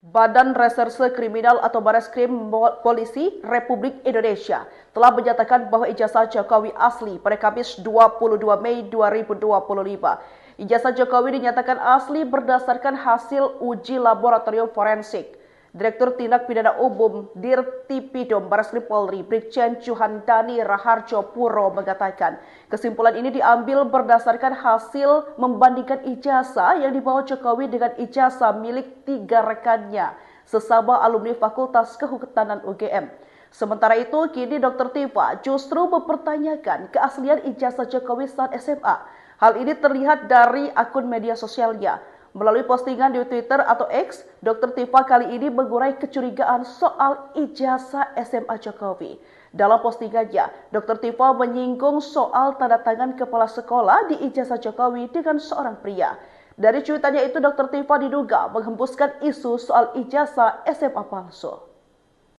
Badan Reserse Kriminal atau Bareskrim Polisi Republik Indonesia telah menyatakan bahwa ijazah Jokowi asli pada Kamis 22 Mei 2025. Ijazah Jokowi dinyatakan asli berdasarkan hasil uji laboratorium forensik. Direktur Tindak Pidana Umum Dirtipidum Bareskrim Polri Brigjen Juhandani Raharjo Puro mengatakan kesimpulan ini diambil berdasarkan hasil membandingkan ijazah yang dibawa Jokowi dengan ijazah milik 3 rekannya sesama alumni Fakultas Kehutanan UGM. Sementara itu, kini Dr. Tifa justru mempertanyakan keaslian ijazah Jokowi saat SMA. Hal ini terlihat dari akun media sosialnya. Melalui postingan di Twitter atau X, Dr. Tifa kali ini mengurai kecurigaan soal ijazah SMA Jokowi. Dalam postingannya, Dr. Tifa menyinggung soal tanda tangan kepala sekolah di ijazah Jokowi dengan seorang pria. Dari cuitannya itu, Dr. Tifa diduga menghembuskan isu soal ijazah SMA palsu.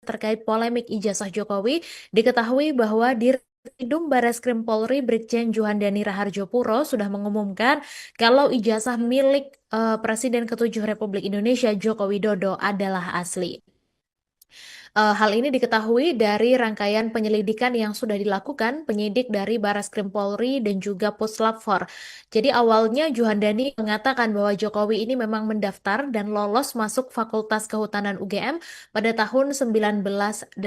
Terkait polemik ijazah Jokowi, diketahui bahwa Dirtipidum Bareskrim Polri Brigjen Juhandani Raharjo Puro sudah mengumumkan kalau ijazah milik Presiden ke-7 Republik Indonesia Joko Widodo adalah asli. Hal ini diketahui dari rangkaian penyelidikan yang sudah dilakukan penyidik dari Bareskrim Polri dan juga Puslap 4. Jadi awalnya Juhandani mengatakan bahwa Jokowi ini memang mendaftar dan lolos masuk Fakultas Kehutanan UGM pada tahun 1980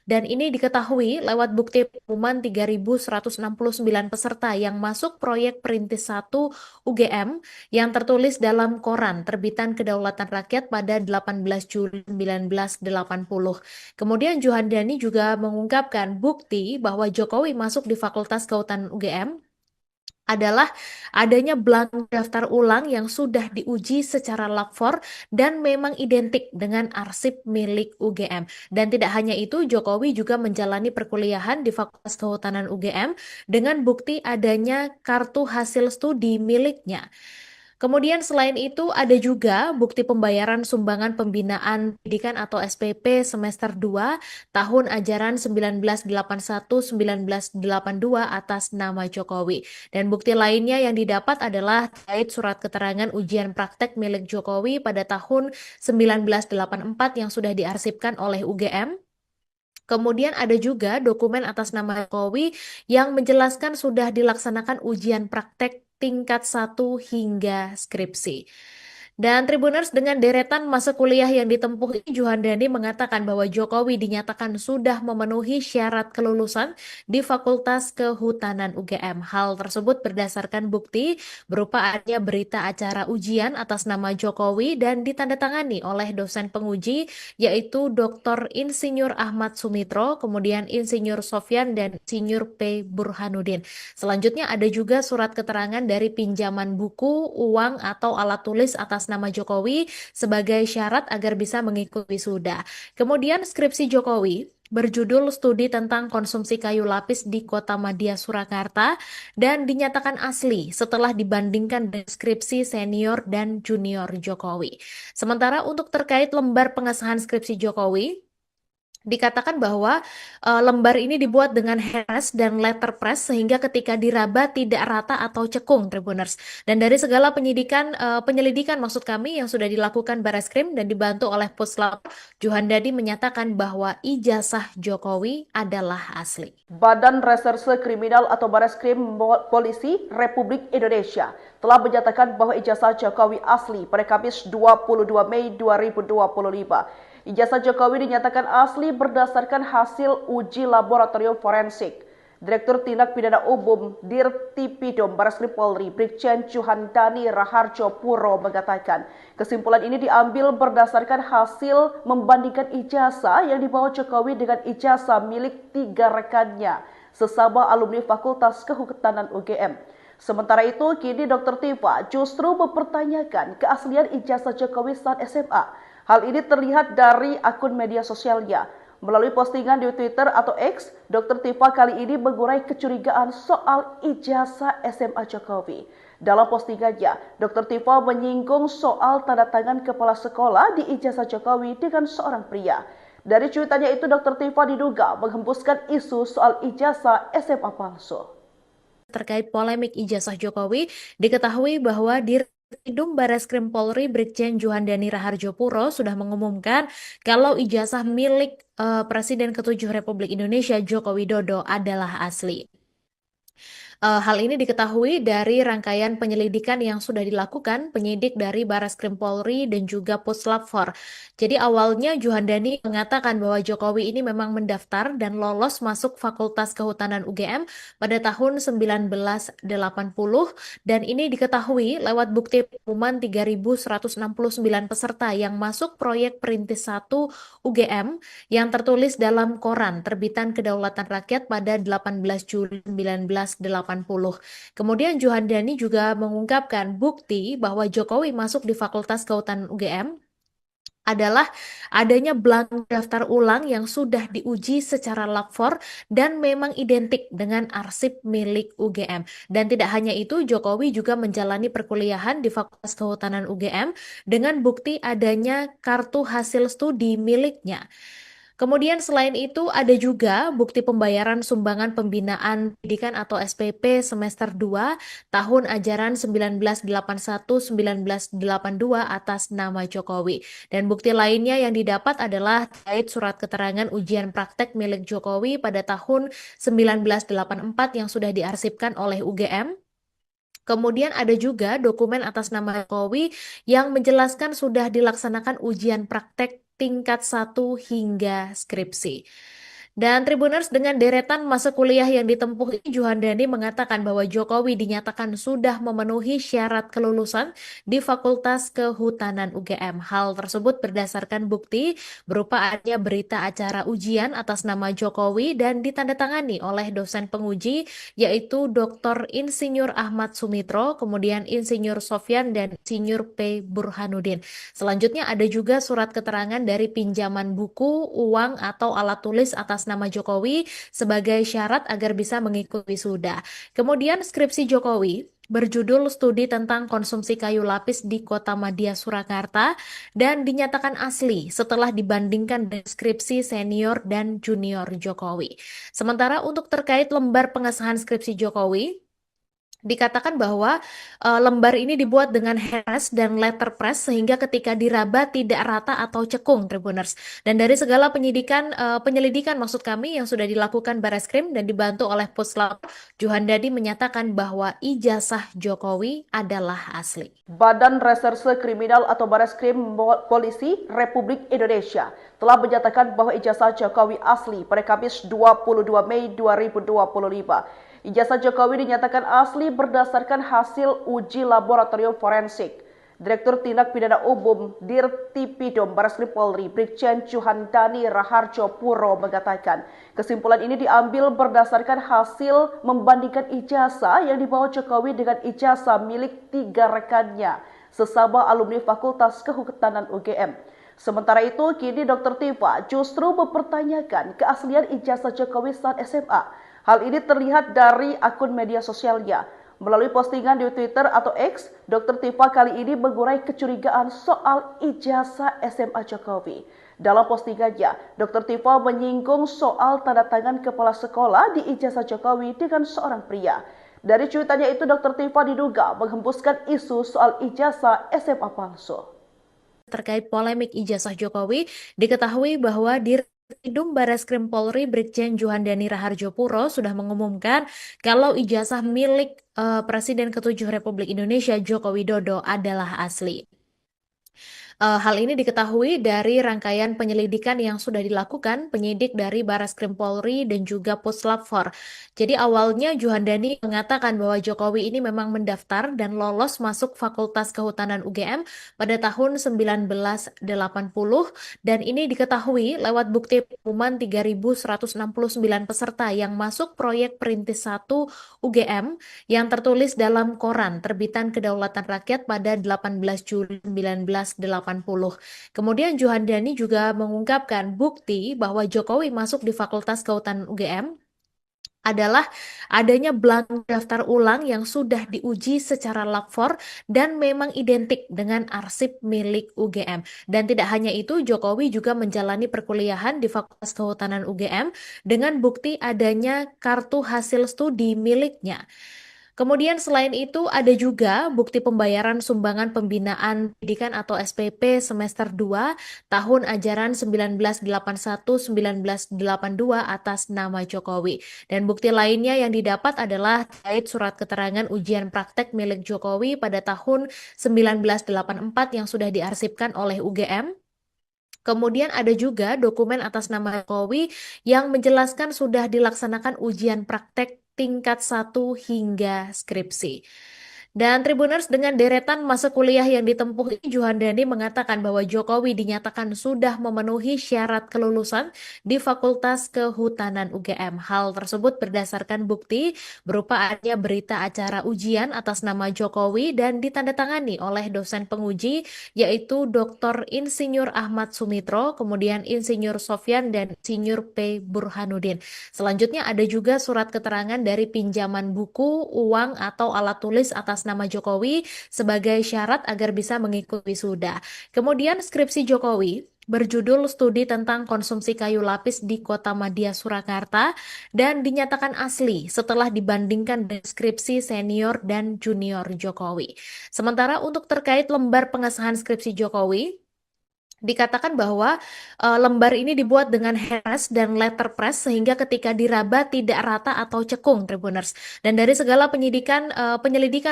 dan ini diketahui lewat bukti pengumuman 3.169 peserta yang masuk proyek Perintis 1 UGM yang tertulis dalam koran terbitan Kedaulatan Rakyat pada 18 Juli 1980. Kemudian Juhandani juga mengungkapkan bukti bahwa Jokowi masuk di Fakultas Kehutanan UGM adalah adanya blank daftar ulang yang sudah diuji secara lapor dan memang identik dengan arsip milik UGM. Dan tidak hanya itu, Jokowi juga menjalani perkuliahan di Fakultas Kehutanan UGM dengan bukti adanya kartu hasil studi miliknya. Kemudian selain itu ada juga bukti pembayaran sumbangan pembinaan pendidikan atau SPP semester 2 tahun ajaran 1981-1982 atas nama Jokowi. Dan bukti lainnya yang didapat adalah terkait surat keterangan ujian praktek milik Jokowi pada tahun 1984 yang sudah diarsipkan oleh UGM. Kemudian ada juga dokumen atas nama Jokowi yang menjelaskan sudah dilaksanakan ujian praktek tingkat 1 hingga skripsi. Dan Tribuners, dengan deretan masa kuliah yang ditempuh ini, Juhandani mengatakan bahwa Jokowi dinyatakan sudah memenuhi syarat kelulusan di Fakultas Kehutanan UGM. Hal tersebut berdasarkan bukti berupa adanya berita acara ujian atas nama Jokowi dan ditandatangani oleh dosen penguji yaitu Dr. Insinyur Ahmad Sumitro, kemudian Insinyur Sofyan dan Insinyur P. Burhanuddin. Selanjutnya ada juga surat keterangan dari pinjaman buku, uang atau alat tulis atas nama Jokowi sebagai syarat agar bisa mengikuti wisuda. Kemudian skripsi Jokowi berjudul Studi tentang Konsumsi Kayu Lapis di Kota Madia Surakarta dan dinyatakan asli setelah dibandingkan dengan skripsi senior dan junior Jokowi. Sementara untuk terkait lembar pengesahan skripsi Jokowi, dikatakan bahwa lembar ini dibuat dengan heres dan letterpress sehingga ketika diraba tidak rata atau cekung, Tribuners. Dan dari segala penyelidikan maksud kami yang sudah dilakukan Bareskrim dan dibantu oleh Puslap, Juhandani menyatakan bahwa ijazah Jokowi adalah asli. Badan Reserse Kriminal atau Bareskrim Polisi Republik Indonesia telah menyatakan bahwa ijazah Jokowi asli pada Kamis 22 Mei 2025. Ijazah Jokowi dinyatakan asli berdasarkan hasil uji laboratorium forensik. Direktur Tindak Pidana Umum Dirtipidum Bareskrim Polri Brigjen Juhandani Raharjo Puro mengatakan kesimpulan ini diambil berdasarkan hasil membandingkan ijazah yang dibawa Jokowi dengan ijazah milik 3 rekannya sesama alumni Fakultas Kehutanan UGM. Sementara itu, kini Dr. Tifa justru mempertanyakan keaslian ijazah Jokowi saat SMA. Hal ini terlihat dari akun media sosialnya. Melalui postingan di Twitter atau X, Dr. Tifa kali ini mengurai kecurigaan soal ijazah SMA Jokowi. Dalam postingannya, Dr. Tifa menyinggung soal tanda tangan kepala sekolah di ijazah Jokowi dengan seorang pria. Dari cuitannya itu, Dr. Tifa diduga menghembuskan isu soal ijazah SMA palsu. Terkait polemik ijazah Jokowi, diketahui bahwa Dirkrim Bareskrim Polri Brigjen Juhandani Raharjo Puro sudah mengumumkan kalau ijazah milik Presiden ke-7 Republik Indonesia Joko Widodo adalah asli. Hal ini diketahui dari rangkaian penyelidikan yang sudah dilakukan penyidik dari Bareskrim Polri dan juga Puslap 4. Jadi awalnya Juhandani mengatakan bahwa Jokowi ini memang mendaftar dan lolos masuk Fakultas Kehutanan UGM pada tahun 1980 dan ini diketahui lewat bukti pengumuman 3.169 peserta yang masuk proyek Perintis 1 UGM yang tertulis dalam koran terbitan Kedaulatan Rakyat pada 18 Juli 1980. Kemudian Juhandani juga mengungkapkan bukti bahwa Jokowi masuk di Fakultas Kehutanan UGM adalah adanya belangko daftar ulang yang sudah diuji secara lapor dan memang identik dengan arsip milik UGM. Dan tidak hanya itu, Jokowi juga menjalani perkuliahan di Fakultas Kehutanan UGM dengan bukti adanya kartu hasil studi miliknya. Kemudian selain itu ada juga bukti pembayaran sumbangan pembinaan pendidikan atau SPP semester 2 tahun ajaran 1981-1982 atas nama Jokowi. Dan bukti lainnya yang didapat adalah terkait surat keterangan ujian praktek milik Jokowi pada tahun 1984 yang sudah diarsipkan oleh UGM. Kemudian ada juga dokumen atas nama Jokowi yang menjelaskan sudah dilaksanakan ujian praktek tingkat 1 hingga skripsi. Dan Tribuners, dengan deretan masa kuliah yang ditempuh ini, Juhandani mengatakan bahwa Jokowi dinyatakan sudah memenuhi syarat kelulusan di Fakultas Kehutanan UGM. Hal tersebut berdasarkan bukti berupa adanya berita acara ujian atas nama Jokowi dan ditandatangani oleh dosen penguji yaitu Dr. Insinyur Ahmad Sumitro, kemudian Insinyur Sofyan dan Insinyur P. Burhanuddin. Selanjutnya ada juga surat keterangan dari pinjaman buku, uang atau alat tulis atas nama Jokowi sebagai syarat agar bisa mengikuti wisuda. Kemudian skripsi Jokowi berjudul Studi tentang Konsumsi Kayu Lapis di Kota Madya Surakarta dan dinyatakan asli setelah dibandingkan dengan skripsi senior dan junior Jokowi. Sementara untuk terkait lembar pengesahan skripsi Jokowi, dikatakan bahwa lembar ini dibuat dengan handpress dan letterpress sehingga ketika diraba tidak rata atau cekung, Tribuners. Dan dari segala penyelidikan maksud kami yang sudah dilakukan Bareskrim dan dibantu oleh Puslap, Juhandani menyatakan bahwa ijazah Jokowi adalah asli. Badan Reserse Kriminal atau Bareskrim Polisi Republik Indonesia telah menyatakan bahwa ijazah Jokowi asli pada Kamis 22 Mei 2025. Ijazah Jokowi dinyatakan asli berdasarkan hasil uji laboratorium forensik. Direktur Tindak Pidana Umum Dirtipidum Bareskrim Polri Brigjen Juhandani Raharjo Puro mengatakan kesimpulan ini diambil berdasarkan hasil membandingkan ijazah yang dibawa Jokowi dengan ijazah milik 3 rekannya sesama alumni Fakultas Kehutanan UGM. Sementara itu, kini Dr. Tifa justru mempertanyakan keaslian ijazah Jokowi saat SMA. Hal ini terlihat dari akun media sosialnya. Melalui postingan di Twitter atau X, Dr. Tifa kali ini mengurai kecurigaan soal ijazah SMA Jokowi. Dalam postingannya, Dr. Tifa menyinggung soal tanda tangan kepala sekolah di ijazah Jokowi dengan seorang pria. Dari cuitannya itu, Dr. Tifa diduga menghembuskan isu soal ijazah SMA palsu. Terkait polemik ijazah Jokowi, diketahui bahwa Dirkrim Bareskrim Polri Brigjen Juhandani Raharjo Puro sudah mengumumkan kalau ijazah milik Presiden ke-7 Republik Indonesia Joko Widodo adalah asli. Hal ini diketahui dari rangkaian penyelidikan yang sudah dilakukan penyidik dari Bareskrim Polri dan juga Puslap 4. Jadi awalnya Juhandani mengatakan bahwa Jokowi ini memang mendaftar dan lolos masuk Fakultas Kehutanan UGM pada tahun 1980 dan ini diketahui lewat bukti pengumuman 3.169 peserta yang masuk proyek Perintis 1 UGM yang tertulis dalam koran terbitan Kedaulatan Rakyat pada 18 Juli 1980. Kemudian Juhandani juga mengungkapkan bukti bahwa Jokowi masuk di Fakultas Kehutanan UGM adalah adanya belangko daftar ulang yang sudah diuji secara lapor dan memang identik dengan arsip milik UGM. Dan tidak hanya itu, Jokowi juga menjalani perkuliahan di Fakultas Kehutanan UGM dengan bukti adanya kartu hasil studi miliknya. Kemudian selain itu ada juga bukti pembayaran sumbangan pembinaan pendidikan atau SPP semester 2 tahun ajaran 1981-1982 atas nama Jokowi. Dan bukti lainnya yang didapat adalah terkait surat keterangan ujian praktek milik Jokowi pada tahun 1984 yang sudah diarsipkan oleh UGM. Kemudian ada juga dokumen atas nama Jokowi yang menjelaskan sudah dilaksanakan ujian praktek tingkat 1 hingga skripsi. Dan Tribuners, dengan deretan masa kuliah yang ditempuh ini, Juhandani mengatakan bahwa Jokowi dinyatakan sudah memenuhi syarat kelulusan di Fakultas Kehutanan UGM. Hal tersebut berdasarkan bukti berupa adanya berita acara ujian atas nama Jokowi dan ditandatangani oleh dosen penguji yaitu Dr. Insinyur Ahmad Sumitro, kemudian Insinyur Sofyan dan Insinyur P. Burhanuddin. Selanjutnya ada juga surat keterangan dari pinjaman buku, uang atau alat tulis atas nama Jokowi sebagai syarat agar bisa mengikuti wisuda. Kemudian skripsi Jokowi berjudul Studi tentang Konsumsi Kayu Lapis di Kota Madya Surakarta dan dinyatakan asli setelah dibandingkan dengan skripsi senior dan junior Jokowi. Sementara untuk terkait lembar pengesahan skripsi Jokowi, dikatakan bahwa lembar ini dibuat dengan heres dan letterpress sehingga ketika diraba tidak rata atau cekung, Tribuners. Dan dari segala penyelidikan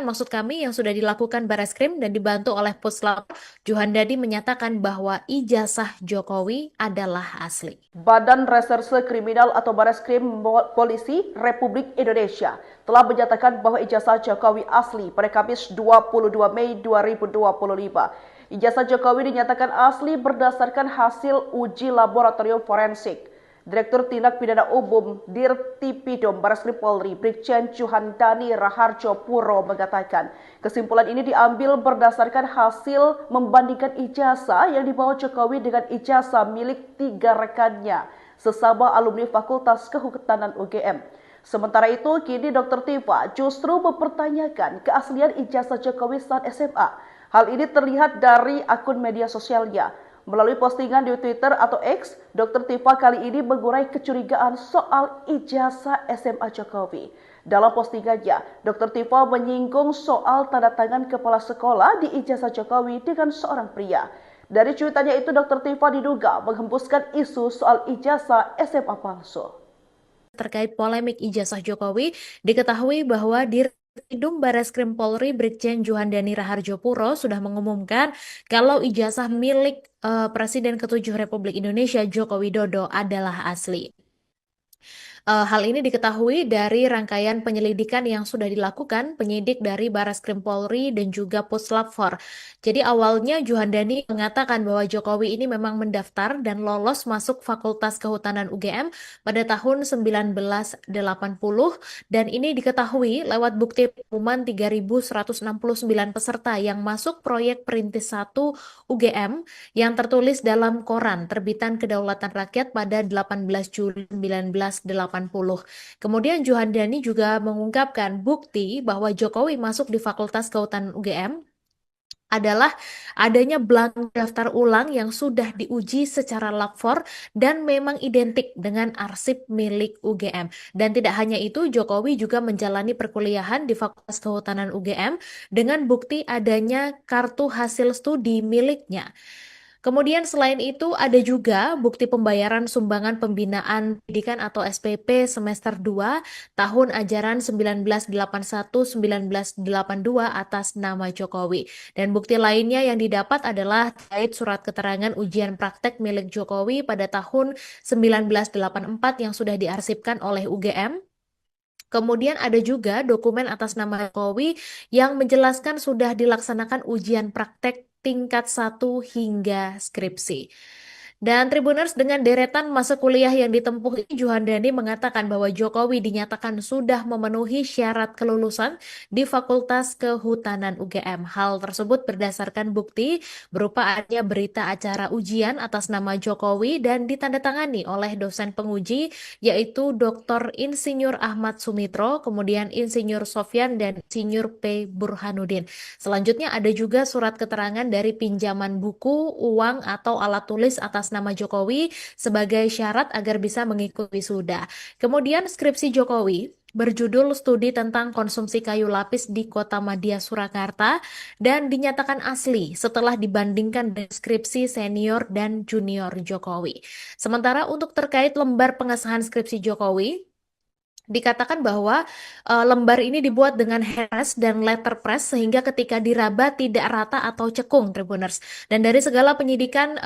maksud kami yang sudah dilakukan Bareskrim dan dibantu oleh Puslap, Juhandadi menyatakan bahwa ijazah Jokowi adalah asli. Badan Reserse Kriminal atau Bareskrim Polisi Republik Indonesia telah menyatakan bahwa ijazah Jokowi asli pada Kamis 22 Mei 2025. Ijazah Jokowi dinyatakan asli berdasarkan hasil uji laboratorium forensik. Direktur Tindak Pidana Umum Dirtipidum Bareskrim Polri, Brigjen Juhandani Raharjo Puro mengatakan, kesimpulan ini diambil berdasarkan hasil membandingkan ijazah yang dibawa Jokowi dengan ijazah milik 3 rekannya, sesama alumni Fakultas Kehutanan UGM. Sementara itu, kini Dr. Tifa justru mempertanyakan keaslian ijazah Jokowi saat SMA. Hal ini terlihat dari akun media sosialnya. Melalui postingan di Twitter atau X, Dr. Tifa kali ini mengurai kecurigaan soal ijazah SMA Jokowi. Dalam postingannya, Dr. Tifa menyinggung soal tanda tangan kepala sekolah di ijazah Jokowi dengan seorang pria. Dari cuitannya itu, Dr. Tifa diduga menghembuskan isu soal ijazah SMA palsu. Terkait polemik ijazah Jokowi, diketahui bahwa Dirtipidum Bareskrim Polri Brigjen Juhandani Raharjo Puro sudah mengumumkan kalau ijazah milik Presiden ke-7 Republik Indonesia Joko Widodo adalah asli. Hal ini diketahui dari rangkaian penyelidikan yang sudah dilakukan penyidik dari Bareskrim Polri dan juga Puslap 4. Jadi awalnya Juhandani mengatakan bahwa Jokowi ini memang mendaftar dan lolos masuk Fakultas Kehutanan UGM pada tahun 1980 dan ini diketahui lewat bukti pengumuman 3.169 peserta yang masuk proyek Perintis 1 UGM yang tertulis dalam koran terbitan Kedaulatan Rakyat pada 18 Juli 1980. Kemudian Juhandani juga mengungkapkan bukti bahwa Jokowi masuk di Fakultas Kehutanan UGM adalah adanya blank daftar ulang yang sudah diuji secara lapor dan memang identik dengan arsip milik UGM. Dan tidak hanya itu, Jokowi juga menjalani perkuliahan di Fakultas Kehutanan UGM dengan bukti adanya kartu hasil studi miliknya. Kemudian selain itu ada juga bukti pembayaran sumbangan pembinaan pendidikan atau SPP semester 2 tahun ajaran 1981-1982 atas nama Jokowi. Dan bukti lainnya yang didapat adalah terkait surat keterangan ujian praktek milik Jokowi pada tahun 1984 yang sudah diarsipkan oleh UGM. Kemudian ada juga dokumen atas nama Jokowi yang menjelaskan sudah dilaksanakan ujian praktek tingkat 1 hingga skripsi. Dan Tribuners, dengan deretan masa kuliah yang ditempuh ini, Juhandani mengatakan bahwa Jokowi dinyatakan sudah memenuhi syarat kelulusan di Fakultas Kehutanan UGM. Hal tersebut berdasarkan bukti berupa adanya berita acara ujian atas nama Jokowi dan ditandatangani oleh dosen penguji yaitu Dr. Insinyur Ahmad Sumitro, kemudian Insinyur Sofyan dan Insinyur P. Burhanuddin. Selanjutnya ada juga surat keterangan dari pinjaman buku, uang atau alat tulis atas atas nama Jokowi sebagai syarat agar bisa mengikuti wisuda. Kemudian skripsi Jokowi berjudul Studi tentang Konsumsi Kayu Lapis di Kota Madya Surakarta dan dinyatakan asli setelah dibandingkan dengan skripsi senior dan junior Jokowi. Sementara untuk terkait lembar pengesahan skripsi Jokowi, dikatakan bahwa lembar ini dibuat dengan heres dan letterpress sehingga ketika diraba tidak rata atau cekung, Tribuners. Dan dari segala penyelidikan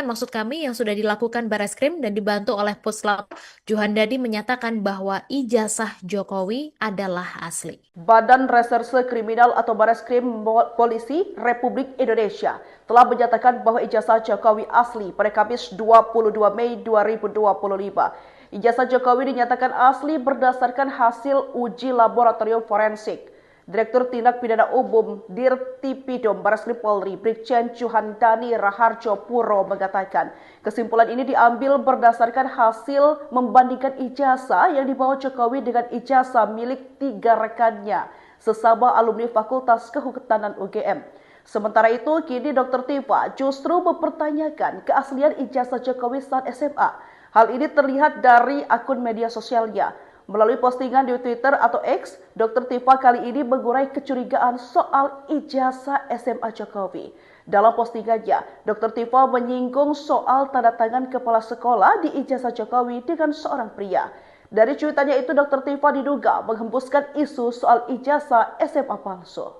maksud kami yang sudah dilakukan Bareskrim dan dibantu oleh Puslap, Juhandadi menyatakan bahwa ijazah Jokowi adalah asli. Badan Reserse Kriminal atau Bareskrim Polisi Republik Indonesia telah menyatakan bahwa ijazah Jokowi asli pada Kamis 22 Mei 2025. Ijazah Jokowi dinyatakan asli berdasarkan hasil uji laboratorium forensik. Direktur Tindak Pidana Umum Dirtipidum Bareskrim Polri, Brigjen Juhandani Raharjo Puro mengatakan, kesimpulan ini diambil berdasarkan hasil membandingkan ijazah yang dibawa Jokowi dengan ijazah milik 3 rekannya, sesama alumni Fakultas Kehutanan UGM. Sementara itu, kini Dr. Tifa justru mempertanyakan keaslian ijazah Jokowi saat SMA. Hal ini terlihat dari akun media sosialnya. Melalui postingan di Twitter atau X, Dr. Tifa kali ini mengurai kecurigaan soal ijazah SMA Jokowi. Dalam postingannya, Dr. Tifa menyinggung soal tanda tangan kepala sekolah di ijazah Jokowi dengan seorang pria. Dari cuitannya itu, Dr. Tifa diduga menghembuskan isu soal ijazah SMA palsu.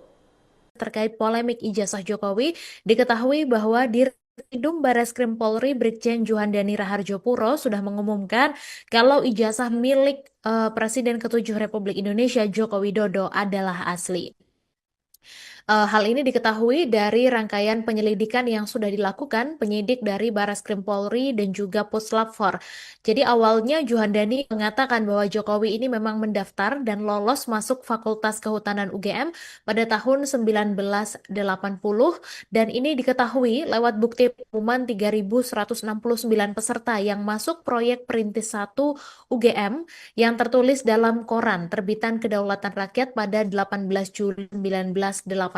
Terkait polemik ijazah Jokowi, diketahui bahwa Dirtipidum Bareskrim Polri Brigjen Juhandani Raharjo Puro sudah mengumumkan kalau ijazah milik Presiden ke-7 Republik Indonesia Joko Widodo adalah asli. Hal ini diketahui dari rangkaian penyelidikan yang sudah dilakukan penyidik dari Bareskrim Polri dan juga Puslap 4. Jadi awalnya Juhandani mengatakan bahwa Jokowi ini memang mendaftar dan lolos masuk Fakultas Kehutanan UGM pada tahun 1980 dan ini diketahui lewat bukti pengumuman 3.169 peserta yang masuk proyek Perintis 1 UGM yang tertulis dalam koran terbitan Kedaulatan Rakyat pada 18 Juli 1980.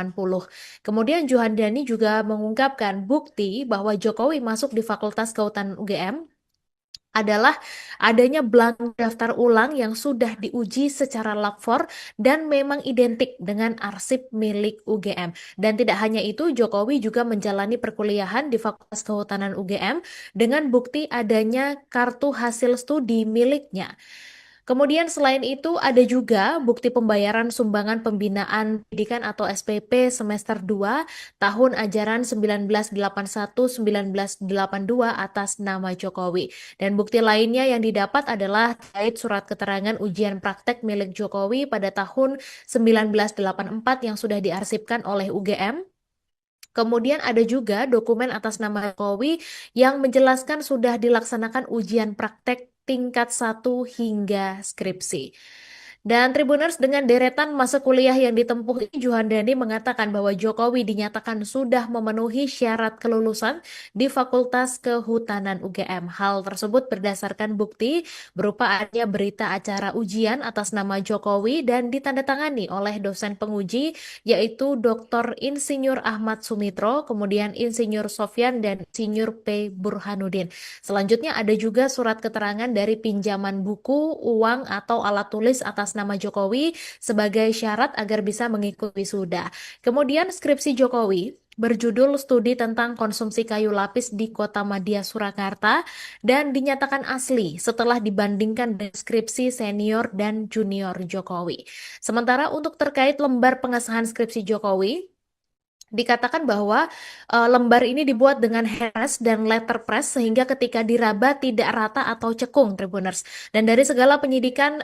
Kemudian Juhandani juga mengungkapkan bukti bahwa Jokowi masuk di Fakultas Kehutanan UGM adalah adanya blank daftar ulang yang sudah diuji secara lapor dan memang identik dengan arsip milik UGM. Dan tidak hanya itu, Jokowi juga menjalani perkuliahan di Fakultas Kehutanan UGM dengan bukti adanya kartu hasil studi miliknya. Kemudian selain itu ada juga bukti pembayaran sumbangan pembinaan pendidikan atau SPP semester 2 tahun ajaran 1981-1982 atas nama Jokowi. Dan bukti lainnya yang didapat adalah terkait surat keterangan ujian praktek milik Jokowi pada tahun 1984 yang sudah diarsipkan oleh UGM. Kemudian ada juga dokumen atas nama Jokowi yang menjelaskan sudah dilaksanakan ujian praktek tingkat 1 hingga skripsi. Dan Tribuners, dengan deretan masa kuliah yang ditempuh ini, Juhandani mengatakan bahwa Jokowi dinyatakan sudah memenuhi syarat kelulusan di Fakultas Kehutanan UGM. Hal tersebut berdasarkan bukti berupa adanya berita acara ujian atas nama Jokowi dan ditandatangani oleh dosen penguji yaitu Dr. Insinyur Ahmad Sumitro, kemudian Insinyur Sofyan dan Insinyur P. Burhanuddin. Selanjutnya ada juga surat keterangan dari pinjaman buku, uang atau alat tulis atas nama Jokowi sebagai syarat agar bisa mengikuti wisuda. Kemudian skripsi Jokowi berjudul Studi tentang Konsumsi Kayu Lapis di Kota Madya Surakarta dan dinyatakan asli setelah dibandingkan dengan skripsi senior dan junior Jokowi. Sementara untuk terkait lembar pengesahan skripsi Jokowi, dikatakan bahwa lembar ini dibuat dengan heres dan letterpress sehingga ketika diraba tidak rata atau cekung, Tribuners. Dan dari segala penyelidikan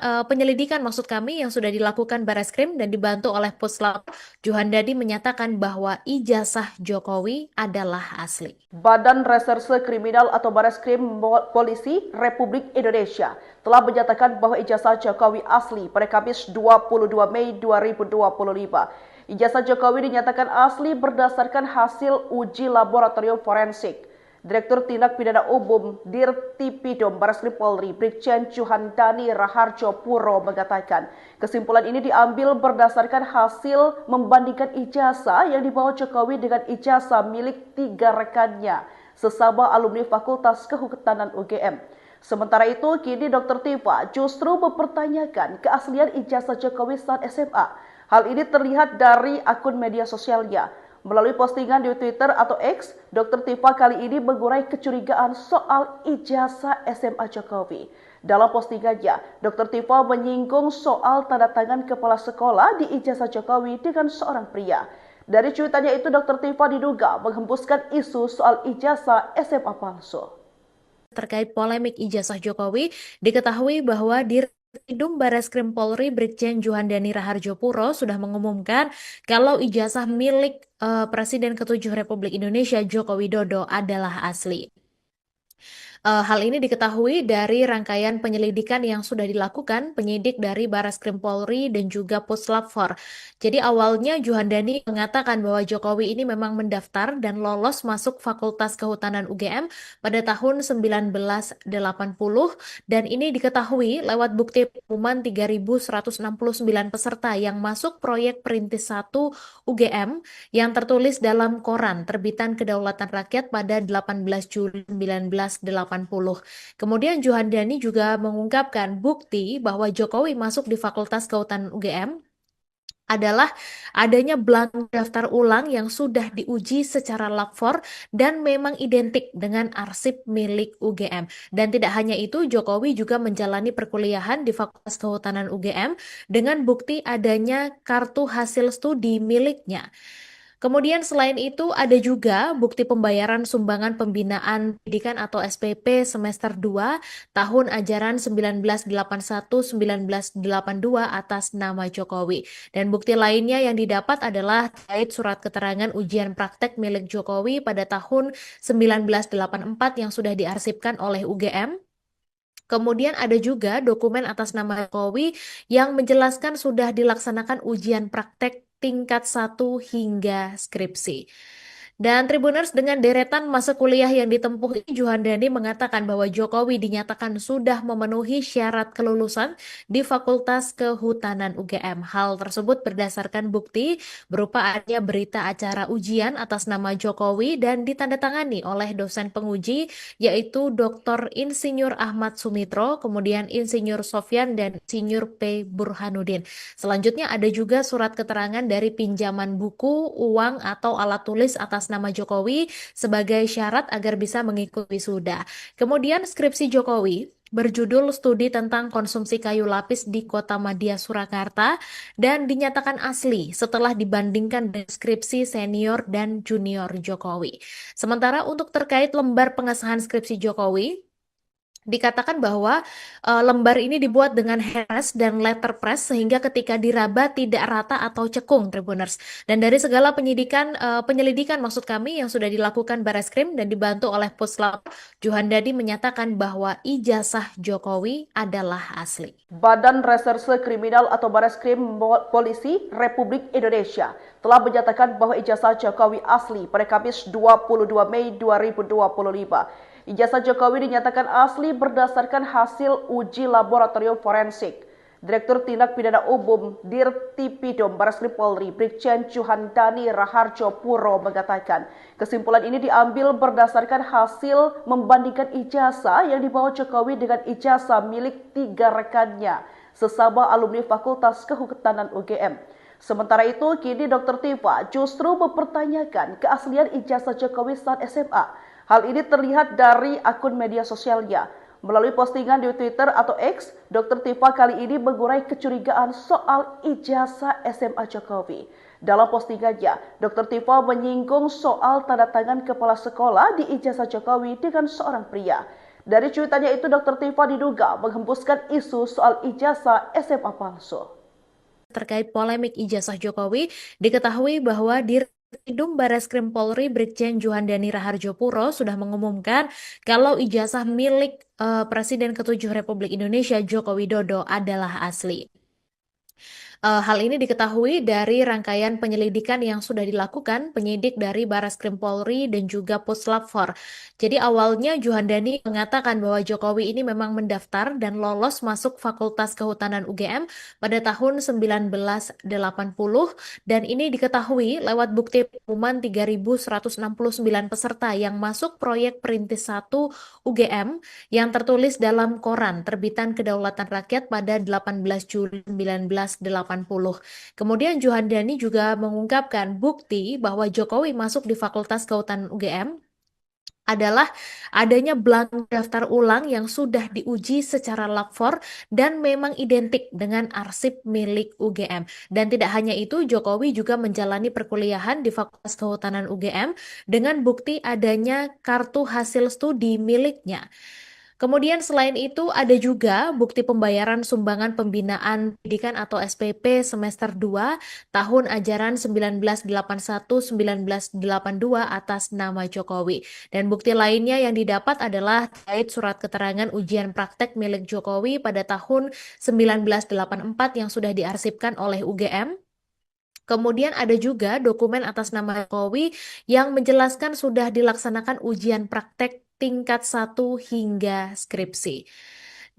maksud kami yang sudah dilakukan Bareskrim dan dibantu oleh Puslap, Juhandadi menyatakan bahwa ijazah Jokowi adalah asli. Badan Reserse Kriminal atau Bareskrim Polisi Republik Indonesia telah menyatakan bahwa ijazah Jokowi asli pada Kamis 22 Mei 2025. Ijazah Jokowi dinyatakan asli berdasarkan hasil uji laboratorium forensik. Direktur Tindak Pidana Umum Dirtipidum Bareskrim Polri, Brigjen Juhandani Raharjo Puro mengatakan, kesimpulan ini diambil berdasarkan hasil membandingkan ijazah yang dibawa Jokowi dengan ijazah milik 3 rekannya, sesama alumni Fakultas Kehutanan UGM. Sementara itu, kini Dr. Tifa justru mempertanyakan keaslian ijazah Jokowi saat SMA. Hal ini terlihat dari akun media sosialnya. Melalui postingan di Twitter atau X, Dr. Tifa kali ini mengurai kecurigaan soal ijazah SMA Jokowi. Dalam postingannya, Dr. Tifa menyinggung soal tanda tangan kepala sekolah di ijazah Jokowi dengan seorang pria. Dari cuitannya itu, Dr. Tifa diduga menghembuskan isu soal ijazah SMA palsu. Terkait polemik ijazah Jokowi, diketahui bahwa Dirkrim Bareskrim Polri Brigjen Juhandani Raharjopuro sudah mengumumkan kalau ijazah milik Presiden ke-7 Republik Indonesia Joko Widodo adalah asli. Hal ini diketahui dari rangkaian penyelidikan yang sudah dilakukan penyidik dari Bareskrim Polri dan juga Puslap 4. Jadi awalnya Juhandani mengatakan bahwa Jokowi ini memang mendaftar dan lolos masuk Fakultas Kehutanan UGM pada tahun 1980 dan ini diketahui lewat bukti pengumuman 3.169 peserta yang masuk proyek Perintis 1 UGM yang tertulis dalam koran terbitan Kedaulatan Rakyat pada 18 Juli 1980. Kemudian Juhandani juga mengungkapkan bukti bahwa Jokowi masuk di Fakultas Kehutanan UGM adalah adanya blank daftar ulang yang sudah diuji secara lapor dan memang identik dengan arsip milik UGM. Dan tidak hanya itu, Jokowi juga menjalani perkuliahan di Fakultas Kehutanan UGM dengan bukti adanya kartu hasil studi miliknya. Kemudian selain itu ada juga bukti pembayaran sumbangan pembinaan pendidikan atau SPP semester 2 tahun ajaran 1981-1982 atas nama Jokowi. Dan bukti lainnya yang didapat adalah terkait surat keterangan ujian praktek milik Jokowi pada tahun 1984 yang sudah diarsipkan oleh UGM. Kemudian ada juga dokumen atas nama Jokowi yang menjelaskan sudah dilaksanakan ujian praktek tingkat 1 hingga skripsi. Dan Tribuners, dengan deretan masa kuliah yang ditempuh ini, Juhandani mengatakan bahwa Jokowi dinyatakan sudah memenuhi syarat kelulusan di Fakultas Kehutanan UGM. Hal tersebut berdasarkan bukti berupa adanya berita acara ujian atas nama Jokowi dan ditandatangani oleh dosen penguji yaitu Dr. Insinyur Ahmad Sumitro, kemudian Insinyur Sofyan dan Insinyur P. Burhanuddin. Selanjutnya ada juga surat keterangan dari pinjaman buku, uang atau alat tulis atas nama Jokowi sebagai syarat agar bisa mengikuti wisuda. Kemudian skripsi Jokowi berjudul Studi tentang Konsumsi Kayu Lapis di Kota Madya Surakarta dan dinyatakan asli setelah dibandingkan dengan skripsi senior dan junior Jokowi. Sementara untuk terkait lembar pengesahan skripsi Jokowi, dikatakan bahwa lembar ini dibuat dengan heres dan letterpress sehingga ketika diraba tidak rata atau cekung, Tribuners. Dan dari segala penyelidikan maksud kami yang sudah dilakukan Bareskrim dan dibantu oleh Puslap, Juhandani menyatakan bahwa ijazah Jokowi adalah asli. Badan Reserse Kriminal atau Bareskrim Polisi Republik Indonesia telah menyatakan bahwa ijazah Jokowi asli pada Kamis 22 Mei 2025. Ijazah Jokowi dinyatakan asli berdasarkan hasil uji laboratorium forensik. Direktur Tindak Pidana Umum Dirtipidum Bareskrim Polri Brigjen Juhandani Raharjopuro mengatakan kesimpulan ini diambil berdasarkan hasil membandingkan ijazah yang dibawa Jokowi dengan ijazah milik 3 rekannya sesama alumni Fakultas Kehutanan UGM. Sementara itu, kini Dr. Tifa justru mempertanyakan keaslian ijazah Jokowi saat SMA. Hal ini terlihat dari akun media sosialnya. Melalui postingan di Twitter atau X, Dr. Tifa kali ini mengurai kecurigaan soal ijazah SMA Jokowi. Dalam postingannya, Dr. Tifa menyinggung soal tanda tangan kepala sekolah di ijazah Jokowi dengan seorang pria. Dari cuitannya itu, Dr. Tifa diduga menghembuskan isu soal ijazah SMA palsu. Terkait polemik ijazah Jokowi, diketahui bahwa Dirkrim Bareskrim Polri Brigjen Juhandani Raharjopuro sudah mengumumkan kalau ijazah milik Presiden ke-7 Republik Indonesia Joko Widodo adalah asli. Hal ini diketahui dari rangkaian penyelidikan yang sudah dilakukan penyidik dari Barreskrim Polri dan juga Puslap 4. Jadi awalnya Juhandani mengatakan bahwa Jokowi ini memang mendaftar dan lolos masuk Fakultas Kehutanan UGM pada tahun 1980 dan ini diketahui lewat bukti pengumuman 3.169 peserta yang masuk proyek Perintis 1 UGM yang tertulis dalam koran terbitan Kedaulatan Rakyat pada 18 Juli 1980. Kemudian Juhandani juga mengungkapkan bukti bahwa Jokowi masuk di Fakultas Kehutanan UGM adalah adanya blank daftar ulang yang sudah diuji secara lapor dan memang identik dengan arsip milik UGM. Dan tidak hanya itu, Jokowi juga menjalani perkuliahan di Fakultas Kehutanan UGM dengan bukti adanya kartu hasil studi miliknya. Kemudian selain itu ada juga bukti pembayaran sumbangan pembinaan pendidikan atau SPP semester 2 tahun ajaran 1981-1982 atas nama Jokowi. Dan bukti lainnya yang didapat adalah terkait surat keterangan ujian praktek milik Jokowi pada tahun 1984 yang sudah diarsipkan oleh UGM. Kemudian ada juga dokumen atas nama Jokowi yang menjelaskan sudah dilaksanakan ujian praktek tingkat 1 hingga skripsi.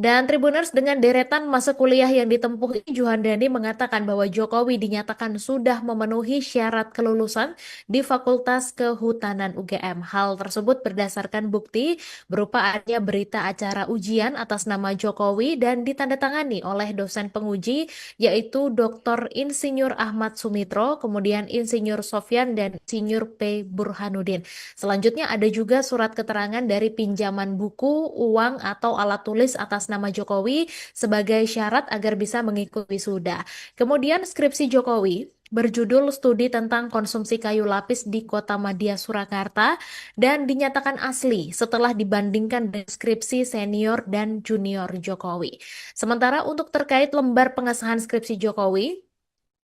Dan Tribuners, dengan deretan masa kuliah yang ditempuh ini, Juhandani mengatakan bahwa Jokowi dinyatakan sudah memenuhi syarat kelulusan di Fakultas Kehutanan UGM. Hal tersebut berdasarkan bukti berupa adanya berita acara ujian atas nama Jokowi dan ditandatangani oleh dosen penguji yaitu Dr. Insinyur Ahmad Sumitro, kemudian Insinyur Sofyan dan Insinyur P. Burhanuddin. Selanjutnya ada juga surat keterangan dari pinjaman buku, uang atau alat tulis atas nama Jokowi sebagai syarat agar bisa mengikuti wisuda. Kemudian skripsi Jokowi berjudul Studi tentang Konsumsi Kayu Lapis di Kota Madya Surakarta dan dinyatakan asli setelah dibandingkan dengan skripsi senior dan junior Jokowi. Sementara untuk terkait lembar pengesahan skripsi Jokowi,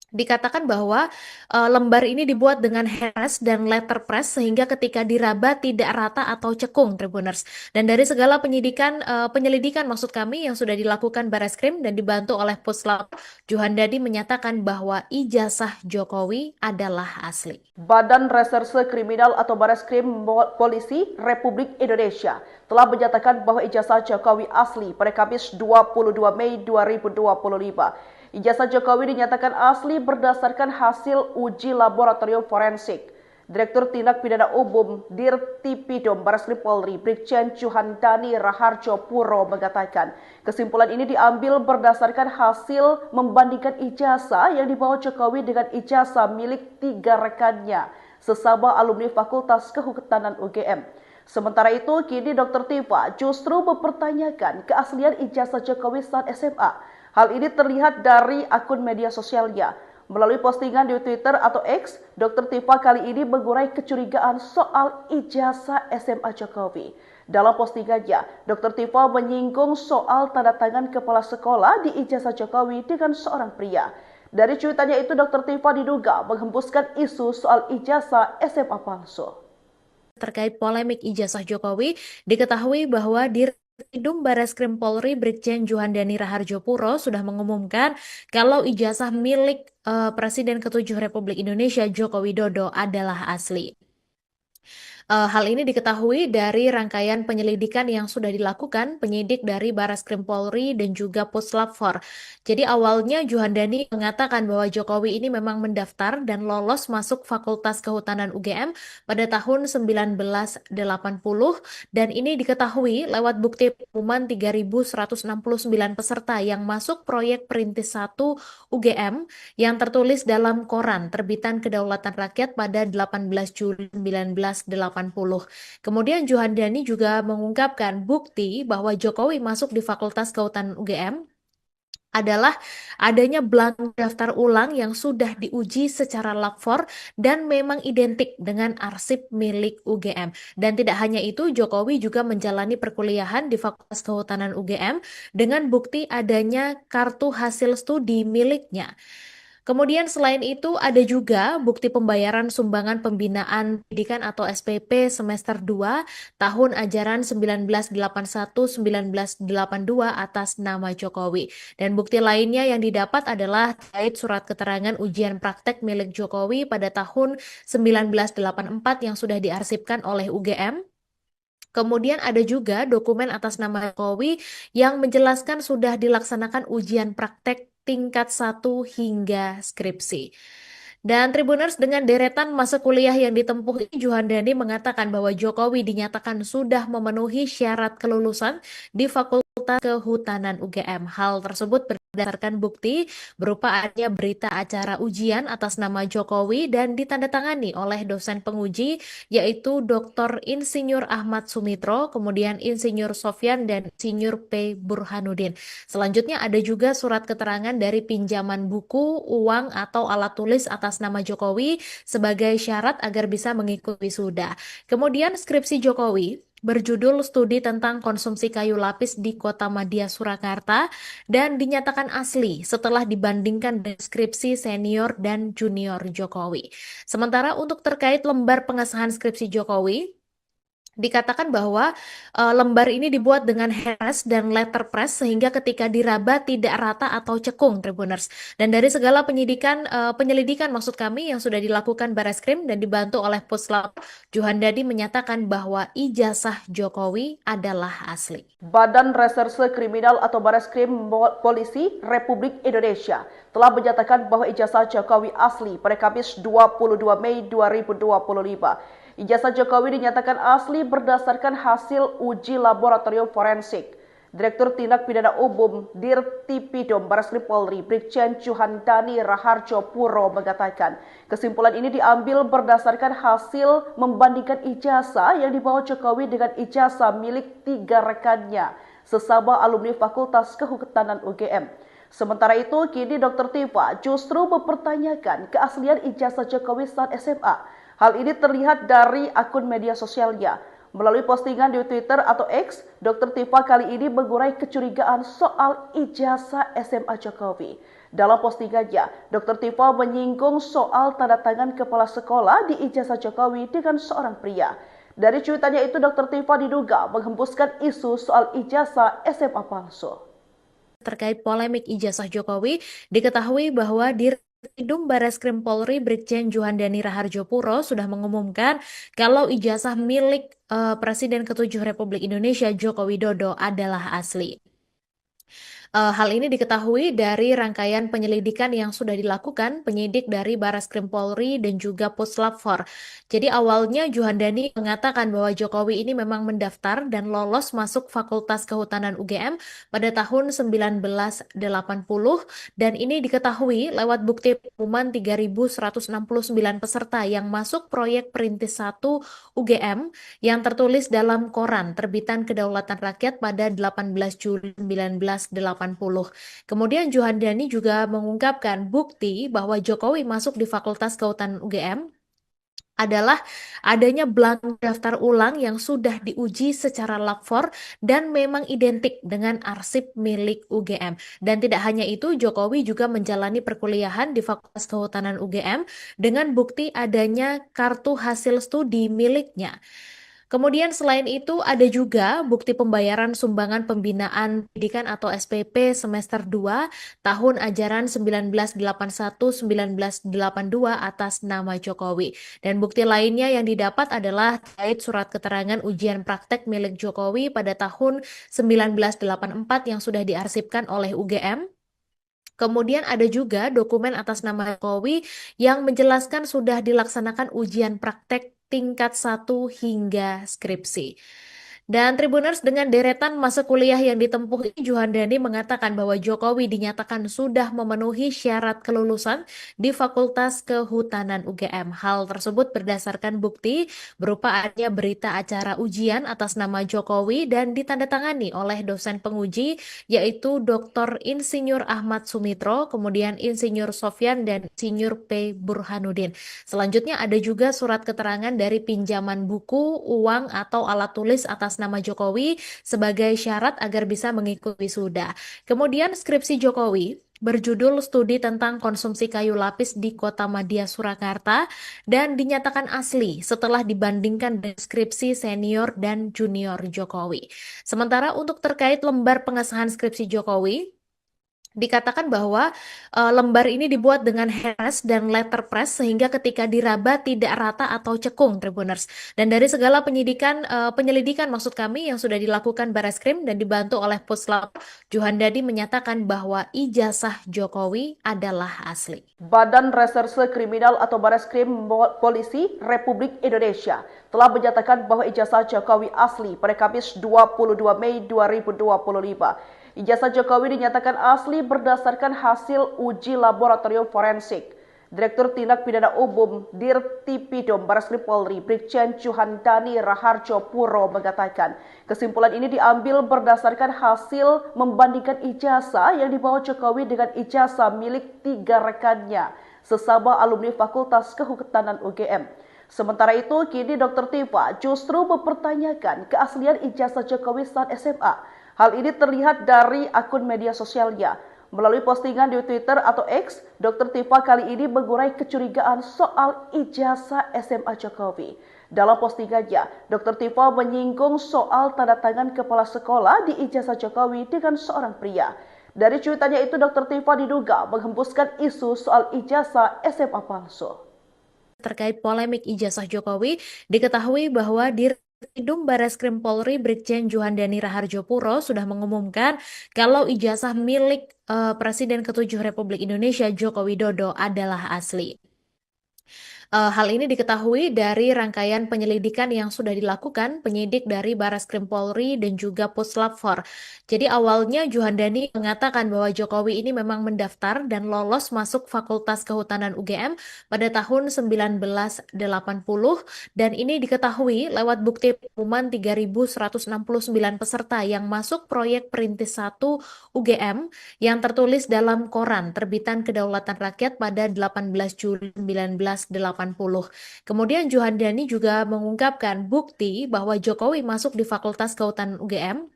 dikatakan bahwa lembar ini dibuat dengan handpress dan letterpress sehingga ketika diraba tidak rata atau cekung, Tribuners. Dan dari segala penyelidikan maksud kami yang sudah dilakukan Barreskrim dan dibantu oleh Puslap, Juhandani menyatakan bahwa ijazah Jokowi adalah asli. Badan Reserse Kriminal atau Barreskrim Polisi Republik Indonesia telah menyatakan bahwa ijazah Jokowi asli pada Kamis 22 Mei 2025. Ijazah Jokowi dinyatakan asli berdasarkan hasil uji laboratorium forensik. Direktur Tindak Pidana Umum Dirtipidum Barreskrim Polri, Brigjen Juhandani Raharjo Puro mengatakan, kesimpulan ini diambil berdasarkan hasil membandingkan ijazah yang dibawa Jokowi dengan ijazah milik 3 rekannya, sesama alumni Fakultas Kehutanan UGM. Sementara itu, kini Dr. Tifa justru mempertanyakan keaslian ijazah Jokowi saat SMA. Hal ini terlihat dari akun media sosialnya. Melalui postingan di Twitter atau X, Dr. Tifa kali ini mengurai kecurigaan soal ijazah SMA Jokowi. Dalam postingannya, Dr. Tifa menyinggung soal tanda tangan kepala sekolah di ijazah Jokowi dengan seorang pria. Dari cuitannya itu, Dr. Tifa diduga menghembuskan isu soal ijazah SMA palsu. Terkait polemik ijazah Jokowi, diketahui bahwa Dirtipidum Barreskrim Polri Brigjen Juhandani Raharjo Puro sudah mengumumkan kalau ijazah milik Presiden ke-7 Republik Indonesia Joko Widodo adalah asli. Hal ini diketahui dari rangkaian penyelidikan yang sudah dilakukan penyidik dari Barreskrim Polri dan juga Puslap 4. Jadi awalnya Juhandani mengatakan bahwa Jokowi ini memang mendaftar dan lolos masuk Fakultas Kehutanan UGM pada tahun 1980 dan ini diketahui lewat bukti pengumuman 3.169 peserta yang masuk proyek Perintis 1 UGM yang tertulis dalam koran terbitan Kedaulatan Rakyat pada 18 Juli 1980. Kemudian Juhandani juga mengungkapkan bukti bahwa Jokowi masuk di Fakultas Kehutanan UGM adalah adanya blank daftar ulang yang sudah diuji secara lapor dan memang identik dengan arsip milik UGM. Dan tidak hanya itu, Jokowi juga menjalani perkuliahan di Fakultas Kehutanan UGM dengan bukti adanya kartu hasil studi miliknya. Kemudian selain itu ada juga bukti pembayaran sumbangan pembinaan pendidikan atau SPP semester 2 tahun ajaran 1981-1982 atas nama Jokowi. Dan bukti lainnya yang didapat adalah terkait surat keterangan ujian praktek milik Jokowi pada tahun 1984 yang sudah diarsipkan oleh UGM. Kemudian ada juga dokumen atas nama Jokowi yang menjelaskan sudah dilaksanakan ujian praktek tingkat 1 hingga skripsi. Dan Tribuners, dengan deretan masa kuliah yang ditempuh ini, Juhandani mengatakan bahwa Jokowi dinyatakan sudah memenuhi syarat kelulusan di Fakultas Kehutanan UGM. Hal tersebut berdasarkan bukti berupa adanya berita acara ujian atas nama Jokowi dan ditandatangani oleh dosen penguji yaitu Dr. Insinyur Ahmad Sumitro, kemudian Insinyur Sofyan dan Insinyur P. Burhanuddin. Selanjutnya ada juga surat keterangan dari pinjaman buku, uang atau alat tulis atas nama Jokowi sebagai syarat agar bisa mengikuti wisuda. Kemudian skripsi Jokowi berjudul Studi tentang Konsumsi Kayu Lapis di Kota Madya Surakarta dan dinyatakan asli setelah dibandingkan deskripsi senior dan junior Jokowi. Sementara untuk terkait lembar pengesahan skripsi Jokowi, dikatakan bahwa lembar ini dibuat dengan heres dan letterpress sehingga ketika diraba tidak rata atau cekung, Tribuners. Dan dari segala penyelidikan maksud kami yang sudah dilakukan Bareskrim dan dibantu oleh Puslap, Juhandadi menyatakan bahwa ijazah Jokowi adalah asli. Badan Reserse Kriminal atau Bareskrim Polisi Republik Indonesia telah menyatakan bahwa ijazah Jokowi asli pada Kamis 22 Mei 2025. Ijazah Jokowi dinyatakan asli berdasarkan hasil uji laboratorium forensik. Direktur Tindak Pidana Umum Dirtipidum Bareskrim Polri Brigjen Juhandani Raharjo Puro mengatakan kesimpulan ini diambil berdasarkan hasil membandingkan ijazah yang dibawa Jokowi dengan ijazah milik 3 rekannya sesama alumni Fakultas Kehutanan UGM. Sementara itu, kini Dr. Tifa justru mempertanyakan keaslian ijazah Jokowi saat SMA. Hal ini terlihat dari akun media sosialnya. Melalui postingan di Twitter atau X, Dr. Tifa kali ini mengurai kecurigaan soal ijazah SMA Jokowi. Dalam postingannya, Dr. Tifa menyinggung soal tanda tangan kepala sekolah di ijazah Jokowi dengan seorang pria. Dari cuitannya itu, Dr. Tifa diduga menghembuskan isu soal ijazah SMA palsu. Terkait polemik ijazah Jokowi, diketahui bahwa Dirtipidum Bareskrim Polri Brigjen Juhandani Raharjo Puro sudah mengumumkan kalau ijazah milik Presiden ke-7 Republik Indonesia Joko Widodo adalah asli. Hal ini diketahui dari rangkaian penyelidikan yang sudah dilakukan penyidik dari Bareskrim Polri dan juga Puslap 4. Jadi awalnya Juhandani mengatakan bahwa Jokowi ini memang mendaftar dan lolos masuk Fakultas Kehutanan UGM pada tahun 1980 dan ini diketahui lewat bukti pengumuman 3.169 peserta yang masuk proyek Perintis 1 UGM yang tertulis dalam koran terbitan Kedaulatan Rakyat pada 18 Juli 1980. Kemudian Juhandani juga mengungkapkan bukti bahwa Jokowi masuk di Fakultas Kehutanan UGM adalah adanya blank daftar ulang yang sudah diuji secara lapor dan memang identik dengan arsip milik UGM. Dan tidak hanya itu, Jokowi juga menjalani perkuliahan di Fakultas Kehutanan UGM dengan bukti adanya kartu hasil studi miliknya. Kemudian selain itu ada juga bukti pembayaran sumbangan pembinaan pendidikan atau SPP semester 2 tahun ajaran 1981-1982 atas nama Jokowi. Dan bukti lainnya yang didapat adalah terkait surat keterangan ujian praktek milik Jokowi pada tahun 1984 yang sudah diarsipkan oleh UGM. Kemudian ada juga dokumen atas nama Jokowi yang menjelaskan sudah dilaksanakan ujian praktek tingkat 1 hingga skripsi. Dan Tribuners, dengan deretan masa kuliah yang ditempuh ini, Juhandani mengatakan bahwa Jokowi dinyatakan sudah memenuhi syarat kelulusan di Fakultas Kehutanan UGM. Hal tersebut berdasarkan bukti berupa adanya berita acara ujian atas nama Jokowi dan ditandatangani oleh dosen penguji yaitu Dr. Insinyur Ahmad Sumitro, kemudian Insinyur Sofyan dan Insinyur P. Burhanuddin. Selanjutnya ada juga surat keterangan dari pinjaman buku, uang atau alat tulis atas nama Jokowi sebagai syarat agar bisa mengikuti wisuda. Kemudian skripsi Jokowi berjudul Studi tentang Konsumsi Kayu Lapis di Kota Madya Surakarta dan dinyatakan asli setelah dibandingkan deskripsi senior dan junior Jokowi. Sementara untuk terkait lembar pengesahan skripsi Jokowi, dikatakan bahwa lembar ini dibuat dengan heres dan letterpress sehingga ketika diraba tidak rata atau cekung, Tribuners. Dan dari segala penyelidikan maksud kami yang sudah dilakukan Bareskrim dan dibantu oleh Puslap, Juhandadi menyatakan bahwa ijazah Jokowi adalah asli. Badan Reserse Kriminal atau Bareskrim Polisi Republik Indonesia telah menyatakan bahwa ijazah Jokowi asli pada Kamis 22 Mei 2025. Ijazah Jokowi dinyatakan asli berdasarkan hasil uji laboratorium forensik. Direktur Tindak Pidana Umum Dirtipidum Bareskrim Polri Brigjen Juhandani Raharjo Puro mengatakan kesimpulan ini diambil berdasarkan hasil membandingkan ijazah yang dibawa Jokowi dengan ijazah milik 3 rekannya sesama alumni Fakultas Kehutanan UGM. Sementara itu, kini Dr. Tifa justru mempertanyakan keaslian ijazah Jokowi saat SMA. Hal ini terlihat dari akun media sosialnya. Melalui postingan di Twitter atau X, Dr. Tifa kali ini mengurai kecurigaan soal ijazah SMA Jokowi. Dalam postingannya, Dr. Tifa menyinggung soal tanda tangan kepala sekolah di ijazah Jokowi dengan seorang pria. Dari cuitannya itu, Dr. Tifa diduga menghembuskan isu soal ijazah SMA palsu. Terkait polemik ijazah Jokowi, diketahui bahwa Dirtipidum Bareskrim Polri Brigjen Juhandani Raharjo Puro sudah mengumumkan kalau ijazah milik Presiden ke-7 Republik Indonesia Joko Widodo adalah asli. Hal ini diketahui dari rangkaian penyelidikan yang sudah dilakukan penyidik dari Bareskrim Polri dan juga Puslap 4. Jadi awalnya Juhandani mengatakan bahwa Jokowi ini memang mendaftar dan lolos masuk Fakultas Kehutanan UGM pada tahun 1980 dan ini diketahui lewat bukti pengumuman 3.169 peserta yang masuk proyek Perintis 1 UGM yang tertulis dalam koran terbitan Kedaulatan Rakyat pada 18 Juli 1980. Kemudian Juhandani juga mengungkapkan bukti bahwa Jokowi masuk di Fakultas Kehutanan UGM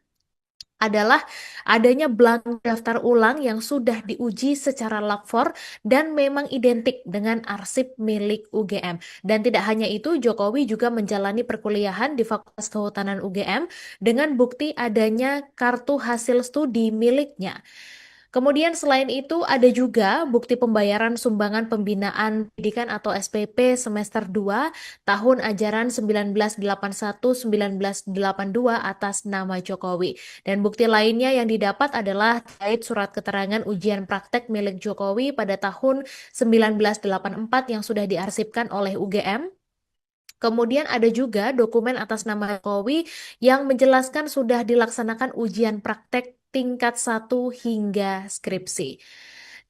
adalah adanya blank daftar ulang yang sudah diuji secara lapor dan memang identik dengan arsip milik UGM. Dan tidak hanya itu, Jokowi juga menjalani perkuliahan di Fakultas Kehutanan UGM dengan bukti adanya kartu hasil studi miliknya. Kemudian selain itu ada juga bukti pembayaran sumbangan pembinaan pendidikan atau SPP semester 2 tahun ajaran 1981-1982 atas nama Jokowi. Dan bukti lainnya yang didapat adalah terkait surat keterangan ujian praktek milik Jokowi pada tahun 1984 yang sudah diarsipkan oleh UGM. Kemudian ada juga dokumen atas nama Jokowi yang menjelaskan sudah dilaksanakan ujian praktek tingkat 1 hingga skripsi.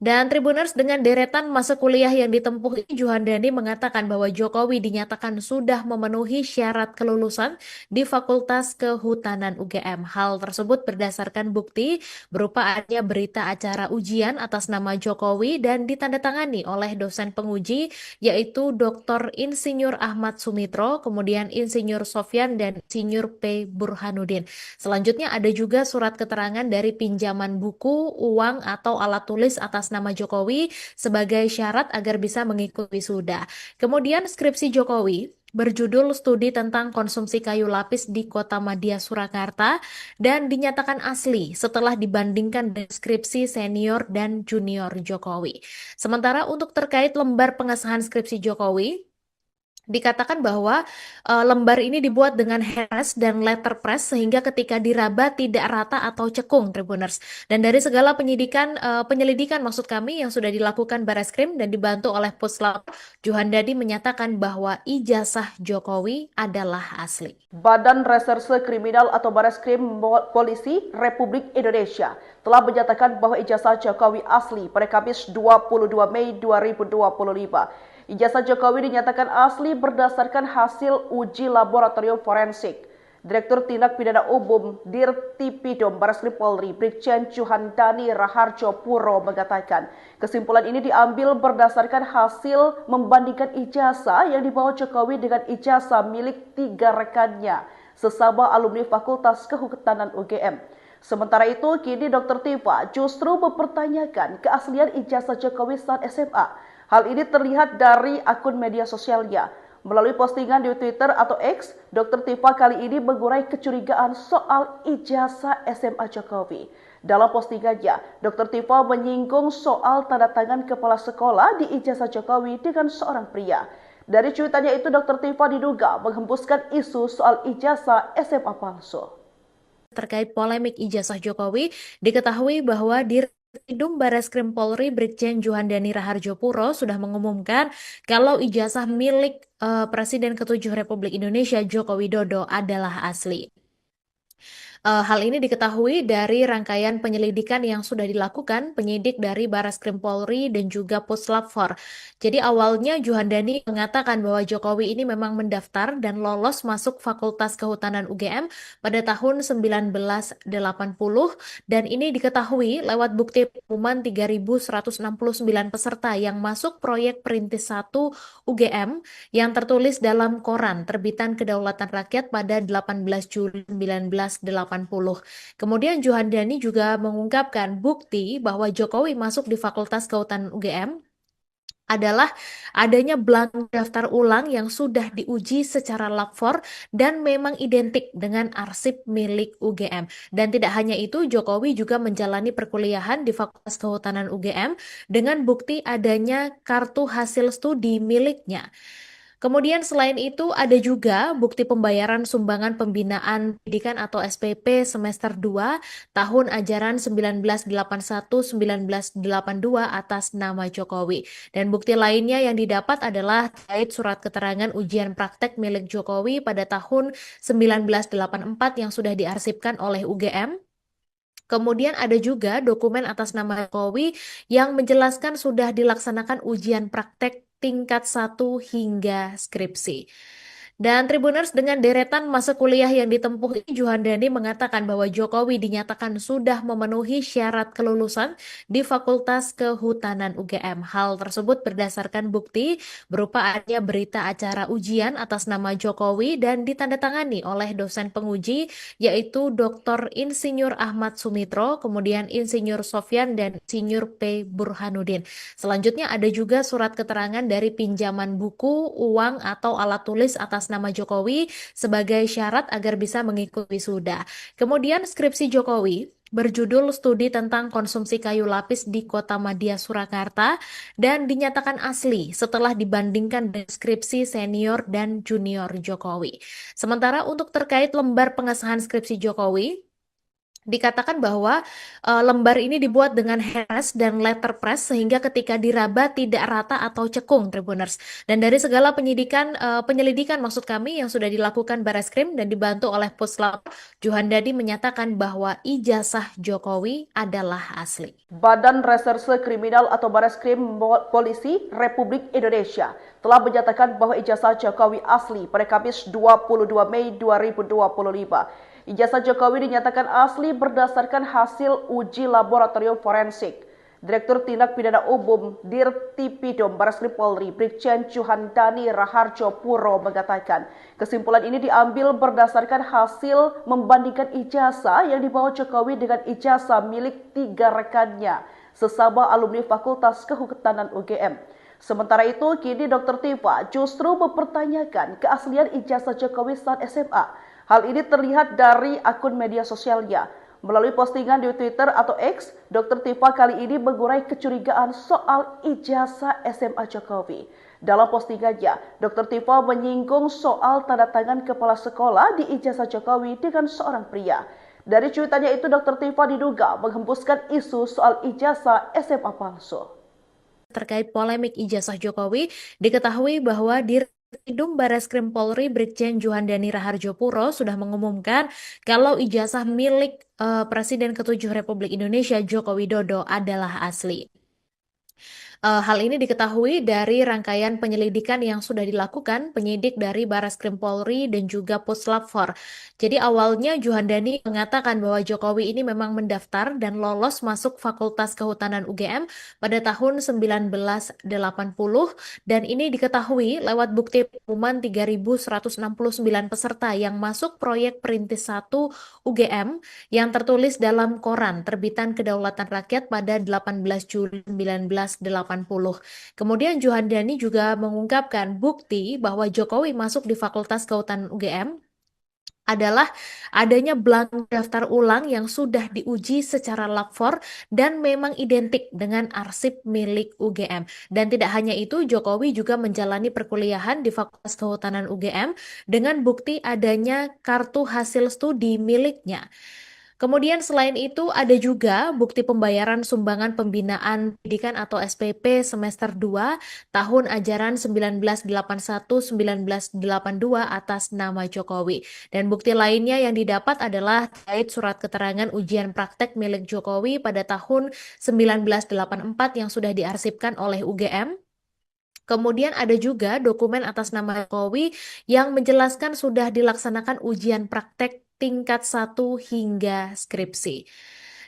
Dan Tribuners, dengan deretan masa kuliah yang ditempuh ini, Juhandani mengatakan bahwa Jokowi dinyatakan sudah memenuhi syarat kelulusan di Fakultas Kehutanan UGM. Hal tersebut berdasarkan bukti berupa adanya berita acara ujian atas nama Jokowi dan ditandatangani oleh dosen penguji yaitu Dr. Insinyur Ahmad Sumitro, kemudian Insinyur Sofyan dan Insinyur P. Burhanuddin. Selanjutnya ada juga surat keterangan dari pinjaman buku, uang atau alat tulis atas nama Jokowi sebagai syarat agar bisa mengikuti wisuda. Kemudian skripsi Jokowi berjudul Studi tentang Konsumsi Kayu Lapis di Kota Madya Surakarta dan dinyatakan asli setelah dibandingkan deskripsi senior dan junior Jokowi. Sementara untuk terkait lembar pengesahan skripsi Jokowi, dikatakan bahwa lembar ini dibuat dengan heres dan letterpress sehingga ketika diraba tidak rata atau cekung, Tribuners. Dan dari segala penyelidikan maksud kami yang sudah dilakukan Bareskrim dan dibantu oleh Puslap, Juhandadi menyatakan bahwa ijazah Jokowi adalah asli. Badan Reserse Kriminal atau Bareskrim Polisi Republik Indonesia telah menyatakan bahwa ijazah Jokowi asli pada Kamis 22 Mei 2025. Ijazah Jokowi dinyatakan asli berdasarkan hasil uji laboratorium forensik. Direktur Tindak Pidana Umum Dirtipidum Bareskrim Polri Brigjen Juhandani Raharjo Puro mengatakan kesimpulan ini diambil berdasarkan hasil membandingkan ijazah yang dibawa Jokowi dengan ijazah milik 3 rekannya sesama alumni Fakultas Kehutanan UGM. Sementara itu, kini Dr. Tifa justru mempertanyakan keaslian ijazah Jokowi saat SMA. Hal ini terlihat dari akun media sosialnya. Melalui postingan di Twitter atau X, Dr. Tifa kali ini mengurai kecurigaan soal ijazah SMA Jokowi. Dalam postingannya, Dr. Tifa menyinggung soal tanda tangan kepala sekolah di ijazah Jokowi dengan seorang pria. Dari cuitannya itu, Dr. Tifa diduga menghembuskan isu soal ijazah SMA palsu. Terkait polemik ijazah Jokowi, diketahui bahwa di Gedung Bareskrim Polri Brigjen Juhandani Raharjo Puro sudah mengumumkan kalau ijazah milik Presiden ke-7 Republik Indonesia Joko Widodo adalah asli. Hal ini diketahui dari rangkaian penyelidikan yang sudah dilakukan penyidik dari Bareskrim Polri dan juga Puslap 4. Jadi awalnya Juhandani mengatakan bahwa Jokowi ini memang mendaftar dan lolos masuk Fakultas Kehutanan UGM pada tahun 1980 dan ini diketahui lewat bukti pengumuman 3.169 peserta yang masuk proyek Perintis 1 UGM yang tertulis dalam koran terbitan Kedaulatan Rakyat pada 18 Juli 1980. Kemudian Juhandani juga mengungkapkan bukti bahwa Jokowi masuk di Fakultas Kehutanan UGM adalah adanya blank daftar ulang yang sudah diuji secara lapor dan memang identik dengan arsip milik UGM. Dan tidak hanya itu, Jokowi juga menjalani perkuliahan di Fakultas Kehutanan UGM dengan bukti adanya kartu hasil studi miliknya. Kemudian selain itu ada juga bukti pembayaran sumbangan pembinaan pendidikan atau SPP semester 2 tahun ajaran 1981-1982 atas nama Jokowi. Dan bukti lainnya yang didapat adalah terkait surat keterangan ujian praktek milik Jokowi pada tahun 1984 yang sudah diarsipkan oleh UGM. Kemudian ada juga dokumen atas nama Jokowi yang menjelaskan sudah dilaksanakan ujian praktek tingkat 1 hingga skripsi. Dan Tribuners, dengan deretan masa kuliah yang ditempuh ini, Juhandani mengatakan bahwa Jokowi dinyatakan sudah memenuhi syarat kelulusan di Fakultas Kehutanan UGM. Hal tersebut berdasarkan bukti berupa adanya berita acara ujian atas nama Jokowi dan ditandatangani oleh dosen penguji yaitu Dr. Insinyur Ahmad Sumitro, kemudian Insinyur Sofyan dan Insinyur P. Burhanuddin. Selanjutnya ada juga surat keterangan dari pinjaman buku, uang atau alat tulis atas nama Jokowi sebagai syarat agar bisa mengikuti wisuda. Kemudian skripsi Jokowi berjudul Studi tentang Konsumsi Kayu Lapis di Kota Madia Surakarta dan dinyatakan asli setelah dibandingkan dengan skripsi senior dan junior Jokowi. Sementara untuk terkait lembar pengesahan skripsi Jokowi, dikatakan bahwa lembar ini dibuat dengan handpress dan letterpress sehingga ketika diraba tidak rata atau cekung, Tribuners. Dan dari segala penyelidikan maksud kami yang sudah dilakukan Bareskrim dan dibantu oleh Puslap, Juhandani menyatakan bahwa ijazah Jokowi adalah asli. Badan Reserse Kriminal atau Bareskrim Polisi Republik Indonesia telah menyatakan bahwa ijazah Jokowi asli pada Kamis 22 Mei 2025. Ijazah Jokowi dinyatakan asli berdasarkan hasil uji laboratorium forensik. Direktur Tindak Pidana Umum Dirtipidum Bareskrim Polri, Brigjen Juhandani Raharjo Puro mengatakan, kesimpulan ini diambil berdasarkan hasil membandingkan ijazah yang dibawa Jokowi dengan ijazah milik 3 rekannya, sesama alumni Fakultas Kehutanan UGM. Sementara itu, kini Dr. Tifa justru mempertanyakan keaslian ijazah Jokowi saat SMA. Hal ini terlihat dari akun media sosialnya. Melalui postingan di Twitter atau X, Dr. Tifa kali ini mengurai kecurigaan soal ijazah SMA Jokowi. Dalam postingannya, Dr. Tifa menyinggung soal tanda tangan kepala sekolah di ijazah Jokowi dengan seorang pria. Dari cuitannya itu, Dr. Tifa diduga menghembuskan isu soal ijazah SMA palsu. Terkait polemik ijazah Jokowi, diketahui bahwa di Gedung Bareskrim Polri Brigjen Juhandani Raharjo Puro sudah mengumumkan kalau ijazah milik Presiden ke-7 Republik Indonesia Joko Widodo adalah asli. Hal ini diketahui dari rangkaian penyelidikan yang sudah dilakukan penyidik dari Barreskrim Polri dan juga Puslap 4. Jadi awalnya Juhandani mengatakan bahwa Jokowi ini memang mendaftar dan lolos masuk Fakultas Kehutanan UGM pada tahun 1980 dan ini diketahui lewat bukti pengumuman 3.169 peserta yang masuk proyek Perintis 1 UGM yang tertulis dalam koran terbitan Kedaulatan Rakyat pada 18 Juli 1980. Kemudian Juhandani juga mengungkapkan bukti bahwa Jokowi masuk di Fakultas Kehutanan UGM adalah adanya blank daftar ulang yang sudah diuji secara lapor dan memang identik dengan arsip milik UGM. Dan tidak hanya itu, Jokowi juga menjalani perkuliahan di Fakultas Kehutanan UGM dengan bukti adanya kartu hasil studi miliknya. Kemudian selain itu ada juga bukti pembayaran sumbangan pembinaan pendidikan atau SPP semester 2 tahun ajaran 1981-1982 atas nama Jokowi. Dan bukti lainnya yang didapat adalah terkait surat keterangan ujian praktek milik Jokowi pada tahun 1984 yang sudah diarsipkan oleh UGM. Kemudian ada juga dokumen atas nama Jokowi yang menjelaskan sudah dilaksanakan ujian praktek tingkat 1 hingga skripsi.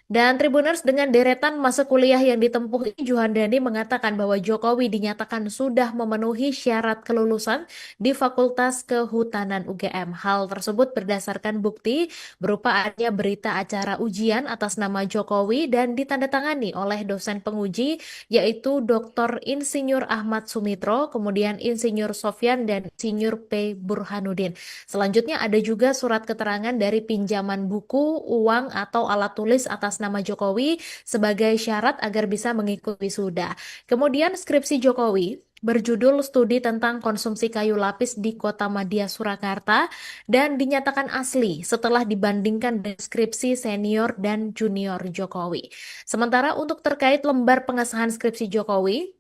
Dan Tribuners, dengan deretan masa kuliah yang ditempuh ini, Juhandani mengatakan bahwa Jokowi dinyatakan sudah memenuhi syarat kelulusan di Fakultas Kehutanan UGM. Hal tersebut berdasarkan bukti berupa adanya berita acara ujian atas nama Jokowi dan ditandatangani oleh dosen penguji yaitu Dr. Insinyur Ahmad Sumitro, kemudian Insinyur Sofyan dan Insinyur P. Burhanuddin. Selanjutnya ada juga surat keterangan dari pinjaman buku, uang atau alat tulis atas nama Jokowi sebagai syarat agar bisa mengikuti wisuda. Kemudian skripsi Jokowi berjudul Studi tentang Konsumsi Kayu Lapis di Kota Madya Surakarta dan dinyatakan asli setelah dibandingkan dengan skripsi senior dan junior Jokowi. Sementara untuk terkait lembar pengesahan skripsi Jokowi,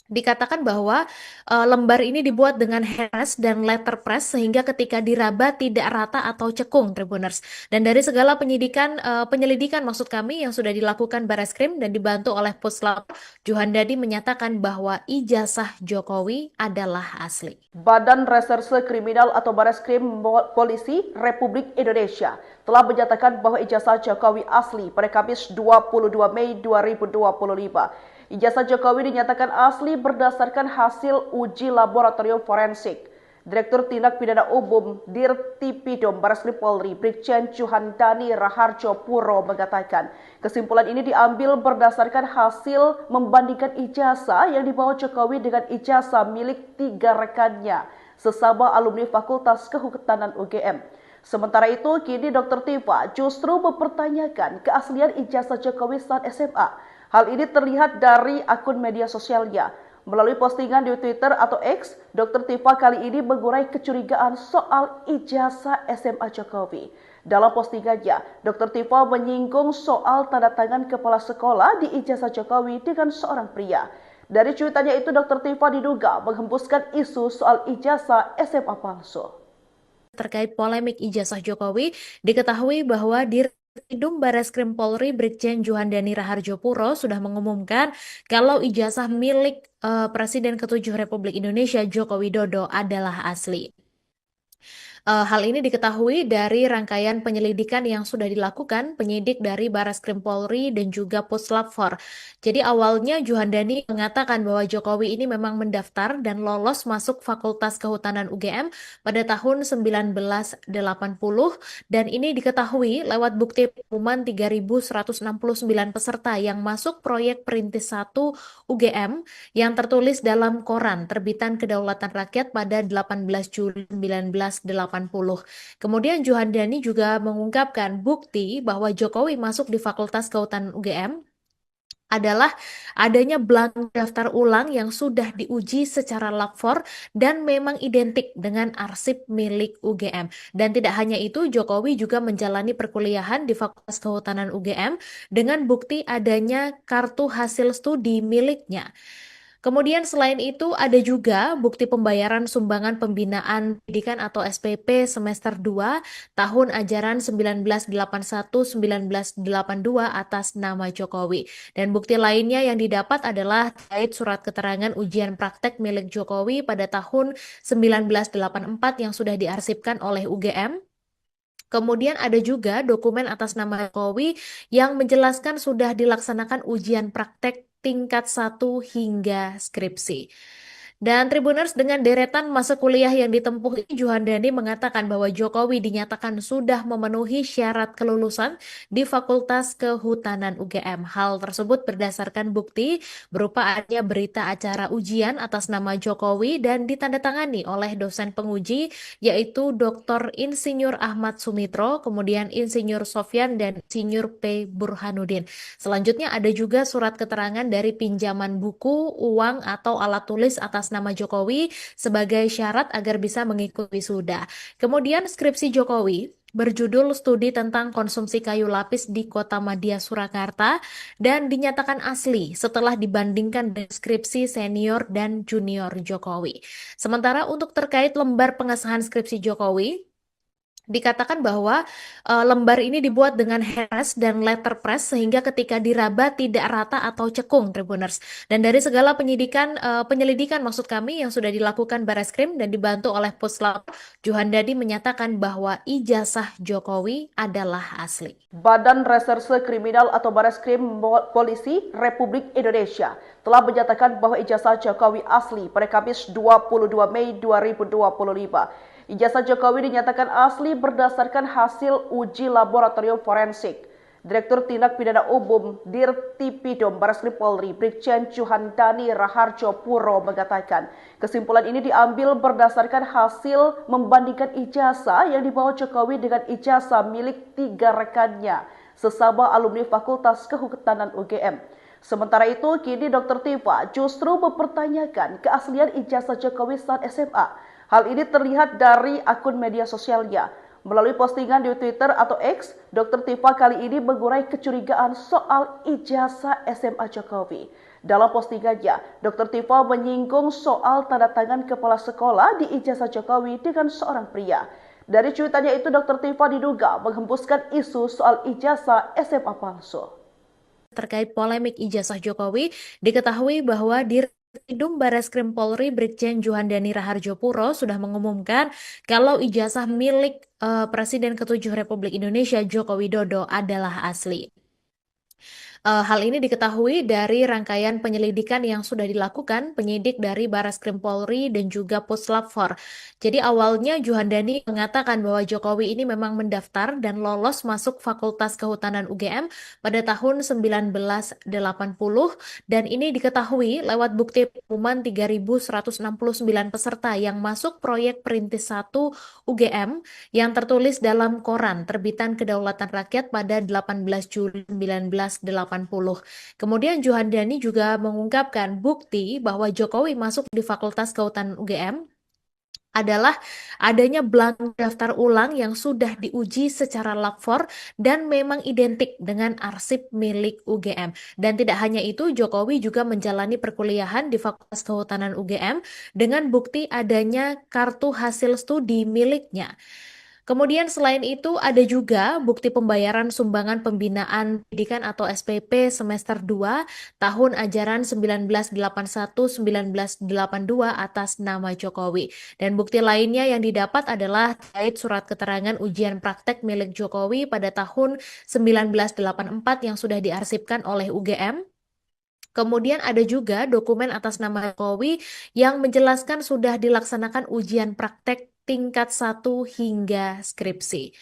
dikatakan bahwa lembar ini dibuat dengan handpress dan letterpress sehingga ketika diraba tidak rata atau cekung, Tribuners. Dan dari segala penyelidikan maksud kami yang sudah dilakukan Barreskrim dan dibantu oleh Puslap, Juhandani menyatakan bahwa ijazah Jokowi adalah asli. Badan Reserse Kriminal atau Barreskrim Polisi Republik Indonesia telah menyatakan bahwa ijazah Jokowi asli pada Kamis 22 Mei 2025. Ijazah Jokowi dinyatakan asli berdasarkan hasil uji laboratorium forensik. Direktur Tindak Pidana Umum Dirtipidum Barreskrim Polri, Brigjen Juhandani Raharjo Puro mengatakan, kesimpulan ini diambil berdasarkan hasil membandingkan ijazah yang dibawa Jokowi dengan ijazah milik 3 rekannya, sesama alumni Fakultas Kehutanan UGM. Sementara itu, kini Dr. Tifa justru mempertanyakan keaslian ijazah Jokowi saat SMA. Hal ini terlihat dari akun media sosialnya. Melalui postingan di Twitter atau X, Dr. Tifa kali ini mengurai kecurigaan soal ijazah SMA Jokowi. Dalam postingannya, Dr. Tifa menyinggung soal tanda tangan kepala sekolah di ijazah Jokowi dengan seorang pria. Dari cuitannya itu, Dr. Tifa diduga menghembuskan isu soal ijazah SMA palsu. Terkait polemik ijazah Jokowi, diketahui bahwa Dirtipidum Barreskrim Polri Brigjen Juhandani Raharjo Puro sudah mengumumkan kalau ijazah milik Presiden ke-7 Republik Indonesia Joko Widodo adalah asli. Hal ini diketahui dari rangkaian penyelidikan yang sudah dilakukan penyidik dari Barreskrim Polri dan juga Puslap 4. Jadi awalnya Juhandani mengatakan bahwa Jokowi ini memang mendaftar dan lolos masuk Fakultas Kehutanan UGM pada tahun 1980 dan ini diketahui lewat bukti pengumuman 3.169 peserta yang masuk proyek Perintis 1 UGM yang tertulis dalam koran terbitan Kedaulatan Rakyat pada 18 Juli 1980. Kemudian Juhandani juga mengungkapkan bukti bahwa Jokowi masuk di Fakultas Kehutanan UGM adalah adanya blank daftar ulang yang sudah diuji secara lapor dan memang identik dengan arsip milik UGM. Dan tidak hanya itu, Jokowi juga menjalani perkuliahan di Fakultas Kehutanan UGM dengan bukti adanya kartu hasil studi miliknya. Kemudian selain itu ada juga bukti pembayaran sumbangan pembinaan pendidikan atau SPP semester 2 tahun ajaran 1981-1982 atas nama Jokowi. Dan bukti lainnya yang didapat adalah terkait surat keterangan ujian praktek milik Jokowi pada tahun 1984 yang sudah diarsipkan oleh UGM. Kemudian ada juga dokumen atas nama Jokowi yang menjelaskan sudah dilaksanakan ujian praktek tingkat 1 hingga skripsi. Dan Tribuners, dengan deretan masa kuliah yang ditempuh ini, Juhandani mengatakan bahwa Jokowi dinyatakan sudah memenuhi syarat kelulusan di Fakultas Kehutanan UGM. Hal tersebut berdasarkan bukti berupa adanya berita acara ujian atas nama Jokowi dan ditandatangani oleh dosen penguji yaitu Dr. Insinyur Ahmad Sumitro, kemudian Insinyur Sofyan dan Insinyur P. Burhanuddin. Selanjutnya ada juga surat keterangan dari pinjaman buku, uang atau alat tulis atas nama Jokowi sebagai syarat agar bisa mengikuti wisuda. Kemudian skripsi Jokowi berjudul Studi tentang Konsumsi Kayu Lapis di Kota Madya Surakarta dan dinyatakan asli setelah dibandingkan dengan skripsi senior dan junior Jokowi. Sementara untuk terkait lembar pengesahan skripsi Jokowi, dikatakan bahwa lembar ini dibuat dengan heres dan letterpress sehingga ketika diraba tidak rata atau cekung, Tribuners. Dan dari segala penyelidikan maksud kami yang sudah dilakukan Bareskrim dan dibantu oleh Puslap, Juhandadi menyatakan bahwa ijazah Jokowi adalah asli. Badan Reserse Kriminal atau Bareskrim Polisi Republik Indonesia telah menyatakan bahwa ijazah Jokowi asli pada Kamis 22 Mei 2025. Ijazah Jokowi dinyatakan asli berdasarkan hasil uji laboratorium forensik. Direktur Tindak Pidana Umum Dirtipidum Bareskrim Polri, Brigjen Juhandani Raharjo Puro mengatakan, kesimpulan ini diambil berdasarkan hasil membandingkan ijazah yang dibawa Jokowi dengan ijazah milik 3 rekannya, sesama alumni Fakultas Kehutanan UGM. Sementara itu, kini Dr. Tifa justru mempertanyakan keaslian ijazah Jokowi saat SMA. Hal ini terlihat dari akun media sosialnya. Melalui postingan di Twitter atau X, Dr. Tifa kali ini mengurai kecurigaan soal ijazah SMA Jokowi. Dalam postingannya, Dr. Tifa menyinggung soal tanda tangan kepala sekolah di ijazah Jokowi dengan seorang pria. Dari cuitannya itu, Dr. Tifa diduga menghembuskan isu soal ijazah SMA palsu. Terkait polemik ijazah Jokowi, diketahui bahwa Dirtipidum Bareskrim Polri Brigjen Juhandani Raharjo Puro sudah mengumumkan kalau ijazah milik Presiden ke-7 Republik Indonesia Joko Widodo adalah asli. Hal ini diketahui dari rangkaian penyelidikan yang sudah dilakukan penyidik dari Bareskrim Polri dan juga Puslap 4. Jadi awalnya Juhandani mengatakan bahwa Jokowi ini memang mendaftar dan lolos masuk Fakultas Kehutanan UGM pada tahun 1980 dan ini diketahui lewat bukti pengumuman 3.169 peserta yang masuk proyek Perintis 1 UGM yang tertulis dalam koran terbitan Kedaulatan Rakyat pada 18 Juli 1980. Kemudian Juhandani juga mengungkapkan bukti bahwa Jokowi masuk di Fakultas Kehutanan UGM adalah adanya blank daftar ulang yang sudah diuji secara lapor dan memang identik dengan arsip milik UGM. Dan tidak hanya itu, Jokowi juga menjalani perkuliahan di Fakultas Kehutanan UGM dengan bukti adanya kartu hasil studi miliknya. Kemudian selain itu ada juga bukti pembayaran sumbangan pembinaan pendidikan atau SPP semester 2 tahun ajaran 1981-1982 atas nama Jokowi. Dan bukti lainnya yang didapat adalah terkait surat keterangan ujian praktek milik Jokowi pada tahun 1984 yang sudah diarsipkan oleh UGM. Kemudian ada juga dokumen atas nama Jokowi yang menjelaskan sudah dilaksanakan ujian praktek tingkat 1 hingga skripsi.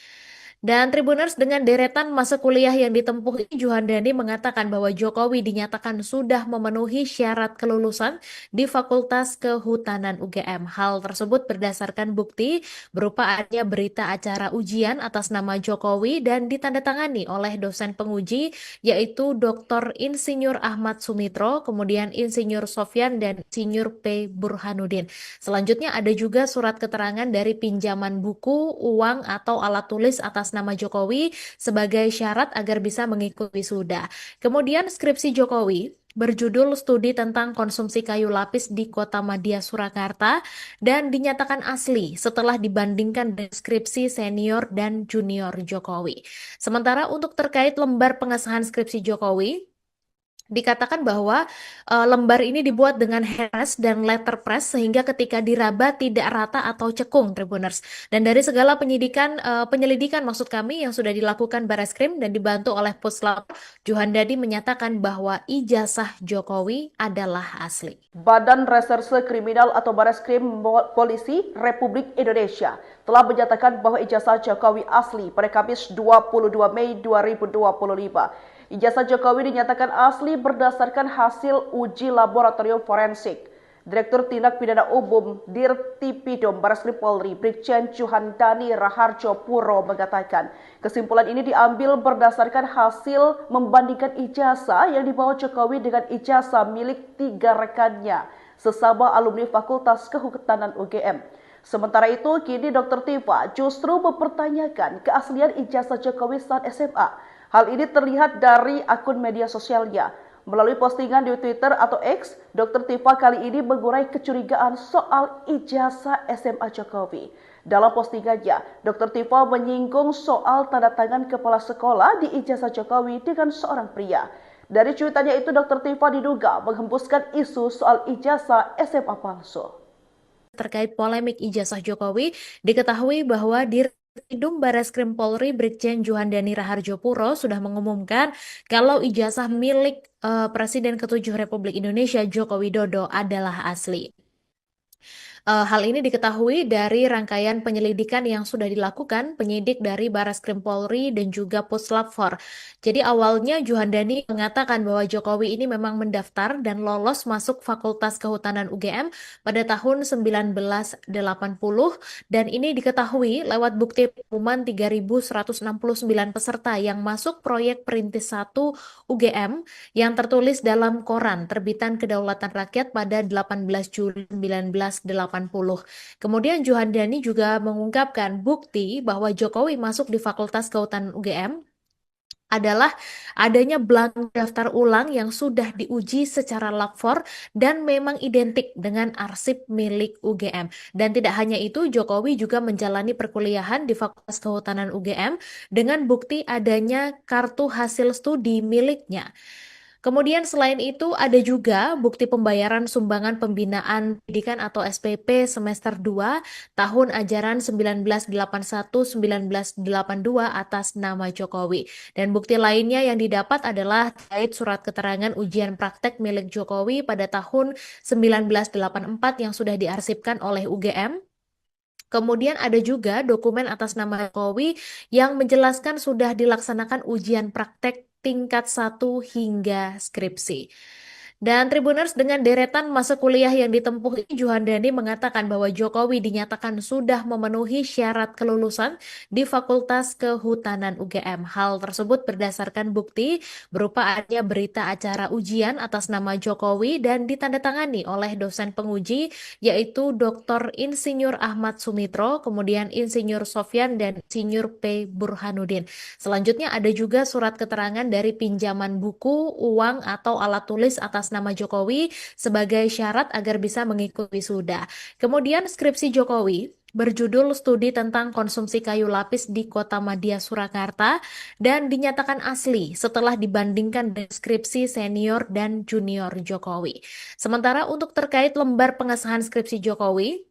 Dan Tribuners, dengan deretan masa kuliah yang ditempuh ini, Juhandani mengatakan bahwa Jokowi dinyatakan sudah memenuhi syarat kelulusan di Fakultas Kehutanan UGM. Hal tersebut berdasarkan bukti berupa adanya berita acara ujian atas nama Jokowi dan ditandatangani oleh dosen penguji yaitu Dr. Insinyur Ahmad Sumitro, kemudian Insinyur Sofyan dan Insinyur P. Burhanuddin. Selanjutnya ada juga surat keterangan dari pinjaman buku, uang atau alat tulis atas nama Jokowi sebagai syarat agar bisa mengikuti wisuda. Kemudian skripsi Jokowi berjudul Studi tentang Konsumsi Kayu Lapis di Kota Madya Surakarta dan dinyatakan asli setelah dibandingkan deskripsi senior dan junior Jokowi. Sementara untuk terkait lembar pengesahan skripsi Jokowi, dikatakan bahwa lembar ini dibuat dengan handpress dan letterpress sehingga ketika diraba tidak rata atau cekung, Tribuners. Dan dari segala penyelidikan maksud kami yang sudah dilakukan Bareskrim dan dibantu oleh Puslap, Juhandadi menyatakan bahwa ijazah Jokowi adalah asli. Badan Reserse Kriminal atau Bareskrim Polisi Republik Indonesia telah menyatakan bahwa ijazah Jokowi asli pada Kamis 22 Mei 2025. Ijazah Jokowi dinyatakan asli berdasarkan hasil uji laboratorium forensik. Direktur Tindak Pidana Umum Dirtipidum Bareskrim Polri, Brigjen Juhandani Raharjo Puro mengatakan, kesimpulan ini diambil berdasarkan hasil membandingkan ijazah yang dibawa Jokowi dengan ijazah milik 3 rekannya, sesama alumni Fakultas Kehutanan UGM. Sementara itu, kini Dr. Tifa justru mempertanyakan keaslian ijazah Jokowi saat SMA. Hal ini terlihat dari akun media sosialnya. Melalui postingan di Twitter atau X, Dr. Tifa kali ini mengurai kecurigaan soal ijazah SMA Jokowi. Dalam postingannya, Dr. Tifa menyinggung soal tanda tangan kepala sekolah di ijazah Jokowi dengan seorang pria. Dari cuitannya itu, Dr. Tifa diduga menghembuskan isu soal ijazah SMA palsu. Terkait polemik ijazah Jokowi, diketahui bahwa Dirtipidum Bareskrim Polri Brigjen Juhandani Raharjo Puro sudah mengumumkan kalau ijazah milik Presiden ke-7 Republik Indonesia Joko Widodo adalah asli. Hal ini diketahui dari rangkaian penyelidikan yang sudah dilakukan penyidik dari Bareskrim Polri dan juga Puslap 4. Jadi awalnya Juhandani mengatakan bahwa Jokowi ini memang mendaftar dan lolos masuk Fakultas Kehutanan UGM pada tahun 1980 dan ini diketahui lewat bukti pengumuman 3.169 peserta yang masuk proyek Perintis 1 UGM yang tertulis dalam koran terbitan Kedaulatan Rakyat pada 18 Juli 1980. Kemudian Juhandani juga mengungkapkan bukti bahwa Jokowi masuk di Fakultas Kehutanan UGM adalah adanya blank daftar ulang yang sudah diuji secara lapor dan memang identik dengan arsip milik UGM. Dan tidak hanya itu, Jokowi juga menjalani perkuliahan di Fakultas Kehutanan UGM dengan bukti adanya kartu hasil studi miliknya. Kemudian selain itu ada juga bukti pembayaran sumbangan pembinaan pendidikan atau SPP semester 2 tahun ajaran 1981-1982 atas nama Jokowi. Dan bukti lainnya yang didapat adalah terkait surat keterangan ujian praktek milik Jokowi pada tahun 1984 yang sudah diarsipkan oleh UGM. Kemudian ada juga dokumen atas nama Jokowi yang menjelaskan sudah dilaksanakan ujian praktek tingkat 1 hingga skripsi. Dan Tribuners, dengan deretan masa kuliah yang ditempuh ini, Juhandani mengatakan bahwa Jokowi dinyatakan sudah memenuhi syarat kelulusan di Fakultas Kehutanan UGM. Hal tersebut berdasarkan bukti berupa adanya berita acara ujian atas nama Jokowi dan ditandatangani oleh dosen penguji yaitu Dr. Insinyur Ahmad Sumitro, kemudian Insinyur Sofyan dan Insinyur P. Burhanuddin. Selanjutnya ada juga surat keterangan dari pinjaman buku, uang atau alat tulis atas nama Jokowi sebagai syarat agar bisa mengikuti wisuda. Kemudian skripsi Jokowi berjudul Studi tentang Konsumsi Kayu Lapis di Kota Madya Surakarta dan dinyatakan asli setelah dibandingkan deskripsi senior dan junior Jokowi. Sementara untuk terkait lembar pengesahan skripsi Jokowi,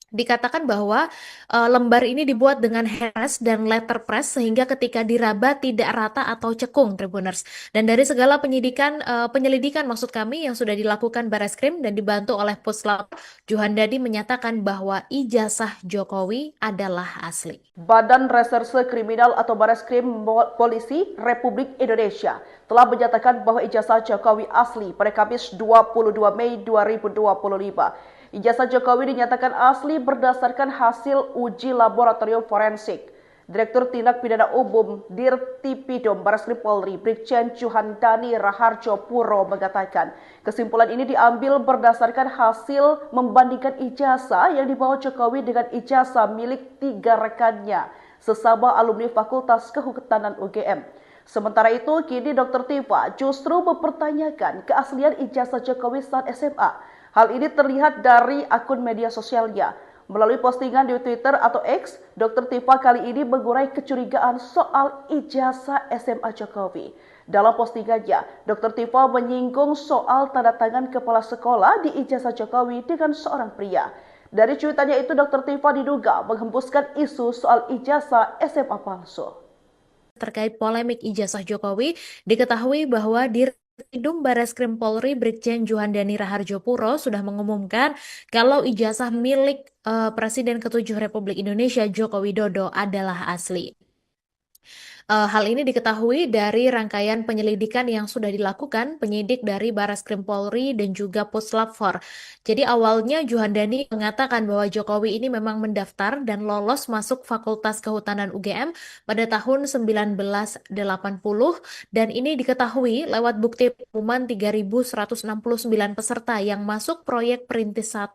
dikatakan bahwa lembar ini dibuat dengan handpress dan letterpress sehingga ketika diraba tidak rata atau cekung, Tribuners. Dan dari segala penyelidikan maksud kami yang sudah dilakukan Bareskrim dan dibantu oleh Puslap, Juhandadi menyatakan bahwa ijazah Jokowi adalah asli. Badan Reserse Kriminal atau Bareskrim Polisi Republik Indonesia telah menyatakan bahwa ijazah Jokowi asli pada Kamis 22 Mei 2025. Ijazah Jokowi dinyatakan asli berdasarkan hasil uji laboratorium forensik. Direktur Tindak Pidana Umum Dirtipidum Bareskrim Polri, Brigjen Juhandani Raharjo Puro mengatakan, kesimpulan ini diambil berdasarkan hasil membandingkan ijazah yang dibawa Jokowi dengan ijazah milik 3 rekannya, sesama alumni Fakultas Kehutanan UGM. Sementara itu, kini Dr. Tifa justru mempertanyakan keaslian ijazah Jokowi saat SMA. Hal ini terlihat dari akun media sosialnya. Melalui postingan di Twitter atau X, Dr. Tifa kali ini mengurai kecurigaan soal ijazah SMA Jokowi. Dalam postingannya, Dr. Tifa menyinggung soal tanda tangan kepala sekolah di ijazah Jokowi dengan seorang pria. Dari cuitannya itu, Dr. Tifa diduga menghembuskan isu soal ijazah SMA palsu. Terkait polemik ijazah Jokowi, diketahui bahwa Dirtipidum Bareskrim Polri Brigjen Juhandani Raharjopuro sudah mengumumkan kalau ijazah milik Presiden ke-7 Republik Indonesia Joko Widodo adalah asli. Hal ini diketahui dari rangkaian penyelidikan yang sudah dilakukan penyidik dari Bareskrim Polri dan juga Puslap 4. Jadi awalnya Juhandani mengatakan bahwa Jokowi ini memang mendaftar dan lolos masuk Fakultas Kehutanan UGM pada tahun 1980 dan ini diketahui lewat bukti pengumuman 3.169 peserta yang masuk proyek Perintis 1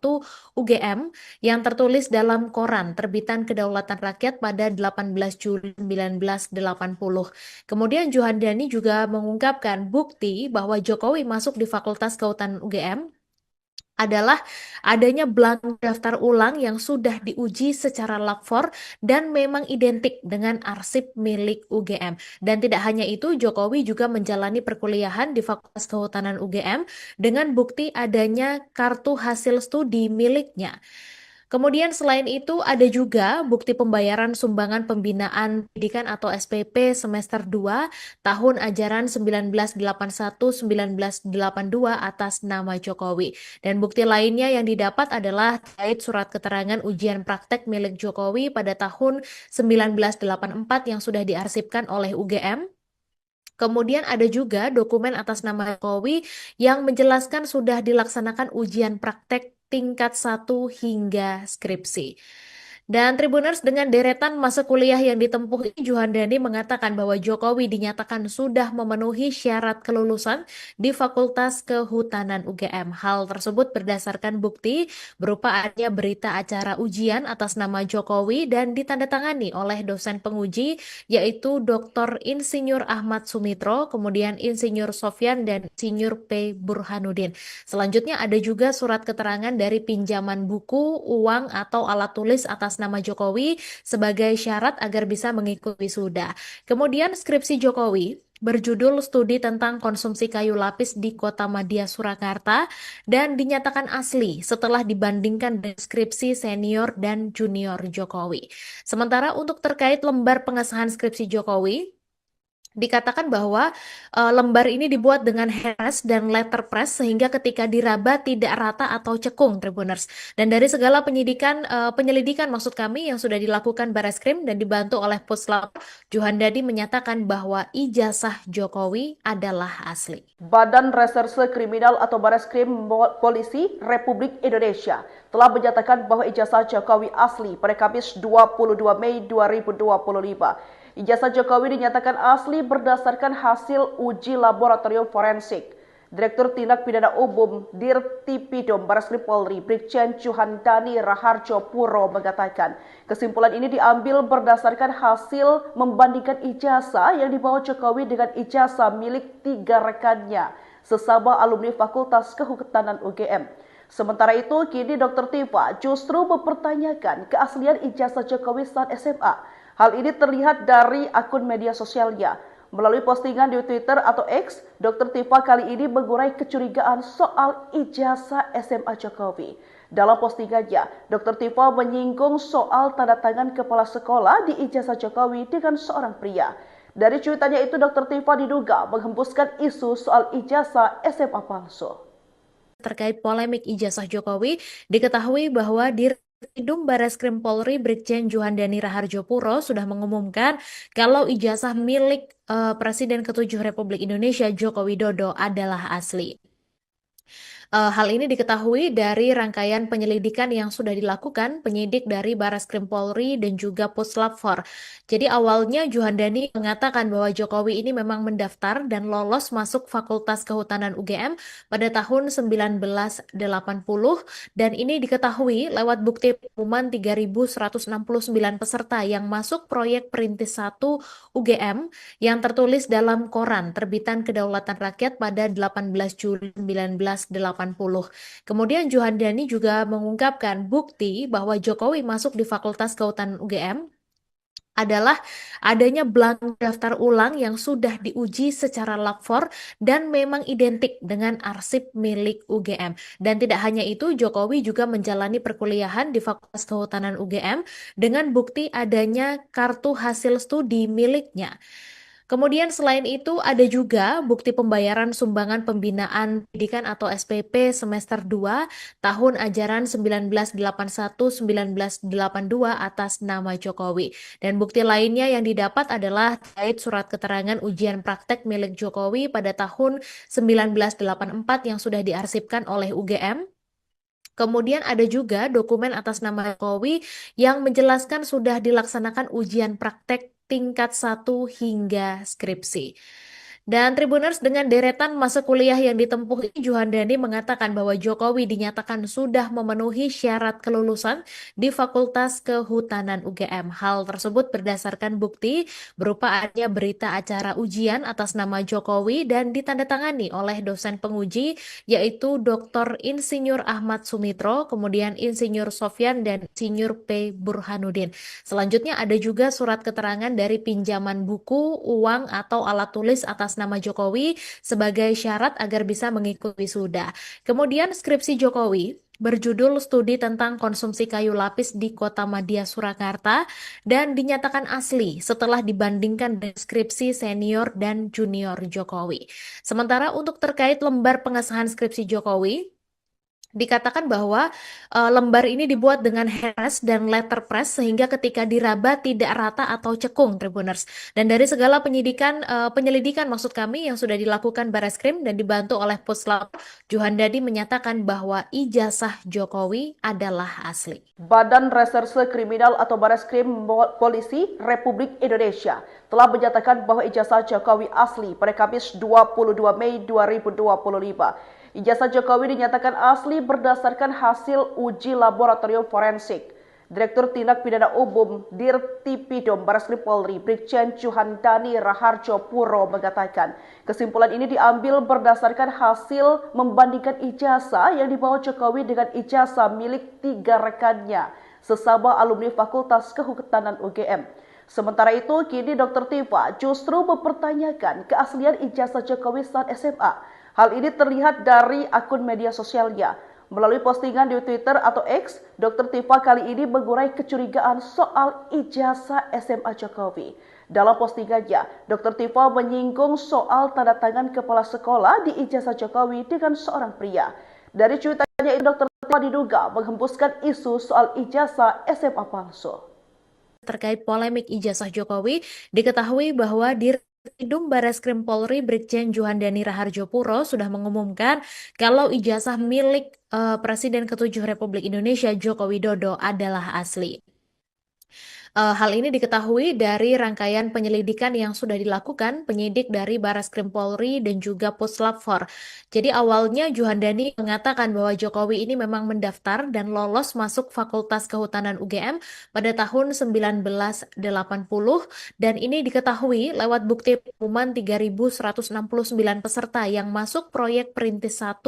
UGM yang tertulis dalam koran terbitan Kedaulatan Rakyat pada 18 Juli 1980. Kemudian Juhandani juga mengungkapkan bukti bahwa Jokowi masuk di Fakultas Kehutanan UGM adalah adanya belangko daftar ulang yang sudah diuji secara lapor dan memang identik dengan arsip milik UGM. Dan tidak hanya itu, Jokowi juga menjalani perkuliahan di Fakultas Kehutanan UGM dengan bukti adanya kartu hasil studi miliknya. Kemudian selain itu ada juga bukti pembayaran sumbangan pembinaan pendidikan atau SPP semester 2 tahun ajaran 1981-1982 atas nama Jokowi. Dan bukti lainnya yang didapat adalah terkait surat keterangan ujian praktek milik Jokowi pada tahun 1984 yang sudah diarsipkan oleh UGM. Kemudian ada juga dokumen atas nama Jokowi yang menjelaskan sudah dilaksanakan ujian praktek tingkat 1 hingga skripsi. Dan Tribuners, dengan deretan masa kuliah yang ditempuh ini, Juhandani mengatakan bahwa Jokowi dinyatakan sudah memenuhi syarat kelulusan di Fakultas Kehutanan UGM. Hal tersebut berdasarkan bukti berupa adanya berita acara ujian atas nama Jokowi dan ditandatangani oleh dosen penguji yaitu Dr. Insinyur Ahmad Sumitro, kemudian Insinyur Sofyan dan Insinyur P. Burhanuddin. Selanjutnya ada juga surat keterangan dari pinjaman buku, uang atau alat tulis atas nama Jokowi sebagai syarat agar bisa mengikuti wisuda. Kemudian skripsi Jokowi berjudul Studi tentang Konsumsi Kayu Lapis di Kota Madya Surakarta dan dinyatakan asli setelah dibandingkan dengan skripsi senior dan junior Jokowi. Sementara untuk terkait lembar pengesahan skripsi Jokowi, dikatakan bahwa lembar ini dibuat dengan heres dan letterpress sehingga ketika diraba tidak rata atau cekung, Tribuners. Dan dari segala penyelidikan maksud kami yang sudah dilakukan Bareskrim dan dibantu oleh Puslap, Juhandani menyatakan bahwa ijazah Jokowi adalah asli. Badan Reserse Kriminal atau Bareskrim Polisi Republik Indonesia telah menyatakan bahwa ijazah Jokowi asli pada Kamis 22 Mei 2025. Ijazah Jokowi dinyatakan asli berdasarkan hasil uji laboratorium forensik. Direktur Tindak Pidana Umum Dirtipidum Bareskrim Polri Brigjen Juhandani Raharjopuro mengatakan kesimpulan ini diambil berdasarkan hasil membandingkan ijazah yang dibawa Jokowi dengan ijazah milik 3 rekannya sesama alumni Fakultas Kehutanan UGM. Sementara itu, kini Dr. Tifa justru mempertanyakan keaslian ijazah Jokowi saat SMA. Hal ini terlihat dari akun media sosialnya. Melalui postingan di Twitter atau X, Dr. Tifa kali ini mengurai kecurigaan soal ijazah SMA Jokowi. Dalam postingannya, Dr. Tifa menyinggung soal tanda tangan kepala sekolah di ijazah Jokowi dengan seorang pria. Dari cuitannya itu, Dr. Tifa diduga menghembuskan isu soal ijazah SMA palsu. Terkait polemik ijazah Jokowi, diketahui bahwa Dirtipidum Bareskrim Polri Brigjen Juhandani Raharjopuro sudah mengumumkan kalau ijazah milik Presiden ke-7 Republik Indonesia Joko Widodo adalah asli. Hal ini diketahui dari rangkaian penyelidikan yang sudah dilakukan penyidik dari Barreskrim Polri dan juga Puslap 4. Jadi awalnya Juhandani mengatakan bahwa Jokowi ini memang mendaftar dan lolos masuk Fakultas Kehutanan UGM pada tahun 1980 dan ini diketahui lewat bukti pengumuman 3.169 peserta yang masuk proyek Perintis 1 UGM yang tertulis dalam koran terbitan Kedaulatan Rakyat pada 18 Juli 1980. Kemudian Juhandani juga mengungkapkan bukti bahwa Jokowi masuk di Fakultas Kehutanan UGM adalah adanya blank daftar ulang yang sudah diuji secara lapor dan memang identik dengan arsip milik UGM. Dan tidak hanya itu, Jokowi juga menjalani perkuliahan di Fakultas Kehutanan UGM dengan bukti adanya kartu hasil studi miliknya. Kemudian selain itu ada juga bukti pembayaran sumbangan pembinaan pendidikan atau SPP semester 2 tahun ajaran 1981-1982 atas nama Jokowi. Dan bukti lainnya yang didapat adalah terkait surat keterangan ujian praktek milik Jokowi pada tahun 1984 yang sudah diarsipkan oleh UGM. Kemudian ada juga dokumen atas nama Jokowi yang menjelaskan sudah dilaksanakan ujian praktek tingkat 1 hingga skripsi. Dan Tribuners, dengan deretan masa kuliah yang ditempuh ini, Juhandani mengatakan bahwa Jokowi dinyatakan sudah memenuhi syarat kelulusan di Fakultas Kehutanan UGM. Hal tersebut berdasarkan bukti berupa adanya berita acara ujian atas nama Jokowi dan ditandatangani oleh dosen penguji yaitu Dr. Insinyur Ahmad Sumitro, kemudian Insinyur Sofyan dan Insinyur P. Burhanuddin. Selanjutnya ada juga surat keterangan dari pinjaman buku, uang atau alat tulis atas nama Jokowi sebagai syarat agar bisa mengikuti wisuda. Kemudian skripsi Jokowi berjudul Studi tentang Konsumsi Kayu Lapis di Kota Madya Surakarta dan dinyatakan asli setelah dibandingkan dengan skripsi senior dan junior Jokowi. Sementara untuk terkait lembar pengesahan skripsi Jokowi, dikatakan bahwa lembar ini dibuat dengan heres dan letterpress sehingga ketika diraba tidak rata atau cekung, Tribuners. Dan dari segala penyelidikan maksud kami yang sudah dilakukan Barreskrim dan dibantu oleh Puslap, Juhandani menyatakan bahwa ijazah Jokowi adalah asli. Badan Reserse Kriminal atau Barreskrim Polisi Republik Indonesia telah menyatakan bahwa ijazah Jokowi asli pada Kamis 22 Mei 2025. Ijazah Jokowi dinyatakan asli berdasarkan hasil uji laboratorium forensik. Direktur Tindak Pidana Umum Dirtipidum Barreskrim Polri, Brigjen Juhandani Raharjo Puro mengatakan, kesimpulan ini diambil berdasarkan hasil membandingkan ijazah yang dibawa Jokowi dengan ijazah milik 3 rekannya, sesama alumni Fakultas Kehutanan UGM. Sementara itu, kini Dr. Tifa justru mempertanyakan keaslian ijazah Jokowi saat SMA. Hal ini terlihat dari akun media sosialnya. Melalui postingan di Twitter atau X, Dr. Tifa kali ini mengurai kecurigaan soal ijazah SMA Jokowi. Dalam postingannya, Dr. Tifa menyinggung soal tanda tangan kepala sekolah di ijazah Jokowi dengan seorang pria. Dari cuitannya, Dr. Tifa diduga menghembuskan isu soal ijazah SMA palsu. Terkait polemik ijazah Jokowi, diketahui bahwa Dirtipidum Barreskrim Polri Brigjen Juhandani Raharjo Puro sudah mengumumkan kalau ijazah milik Presiden ke-7 Republik Indonesia Joko Widodo adalah asli. Hal ini diketahui dari rangkaian penyelidikan yang sudah dilakukan penyidik dari Barreskrim Polri dan juga Puslap 4. Jadi awalnya Juhandani mengatakan bahwa Jokowi ini memang mendaftar dan lolos masuk Fakultas Kehutanan UGM pada tahun 1980 dan ini diketahui lewat bukti pengumuman 3.169 peserta yang masuk proyek Perintis 1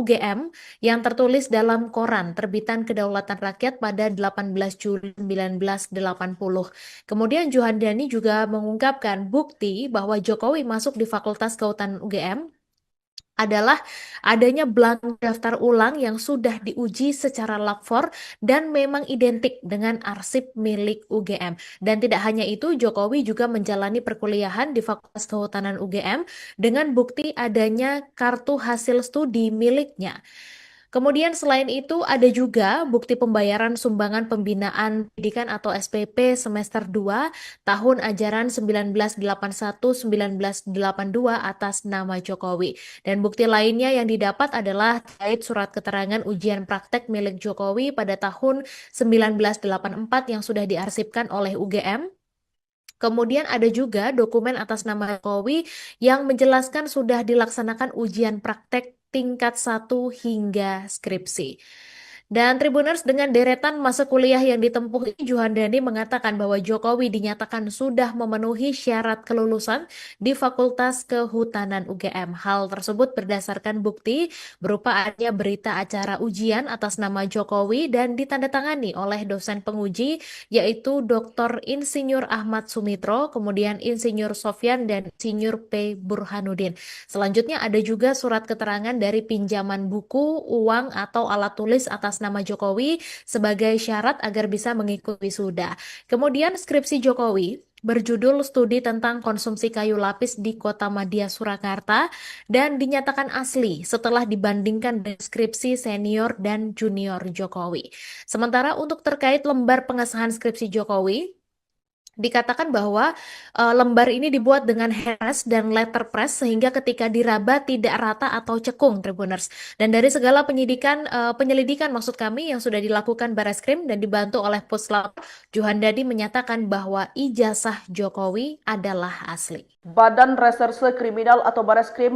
UGM yang tertulis dalam koran terbitan Kedaulatan Rakyat pada 18 Juli 1980. Kemudian Juhandani juga mengungkapkan bukti bahwa Jokowi masuk di Fakultas Kehutanan UGM adalah adanya blank daftar ulang yang sudah diuji secara lapor dan memang identik dengan arsip milik UGM. Dan tidak hanya itu, Jokowi juga menjalani perkuliahan di Fakultas Kehutanan UGM dengan bukti adanya kartu hasil studi miliknya. Kemudian selain itu ada juga bukti pembayaran sumbangan pembinaan pendidikan atau SPP semester 2 tahun ajaran 1981-1982 atas nama Jokowi. Dan bukti lainnya yang didapat adalah terkait surat keterangan ujian praktek milik Jokowi pada tahun 1984 yang sudah diarsipkan oleh UGM. Kemudian ada juga dokumen atas nama Jokowi yang menjelaskan sudah dilaksanakan ujian praktek tingkat 1 hingga skripsi. Dan Tribuners, dengan deretan masa kuliah yang ditempuh ini, Juhandani mengatakan bahwa Jokowi dinyatakan sudah memenuhi syarat kelulusan di Fakultas Kehutanan UGM. Hal tersebut berdasarkan bukti berupa adanya berita acara ujian atas nama Jokowi dan ditandatangani oleh dosen penguji yaitu Dr. Insinyur Ahmad Sumitro, kemudian Insinyur Sofyan dan Insinyur P. Burhanuddin. Selanjutnya ada juga surat keterangan dari pinjaman buku, uang, atau alat tulis atas nama Jokowi sebagai syarat agar bisa mengikuti wisuda. Kemudian skripsi Jokowi berjudul Studi tentang Konsumsi Kayu Lapis di Kota Madya Surakarta dan dinyatakan asli setelah dibandingkan dengan skripsi senior dan junior Jokowi. Sementara untuk terkait lembar pengesahan skripsi Jokowi, dikatakan bahwa lembar ini dibuat dengan handpress dan letterpress sehingga ketika diraba tidak rata atau cekung, Tribuners. Dan dari segala penyelidikan maksud kami yang sudah dilakukan Barreskrim dan dibantu oleh Puslap, Juhandadi menyatakan bahwa ijazah Jokowi adalah asli. Badan Reserse Kriminal atau Barreskrim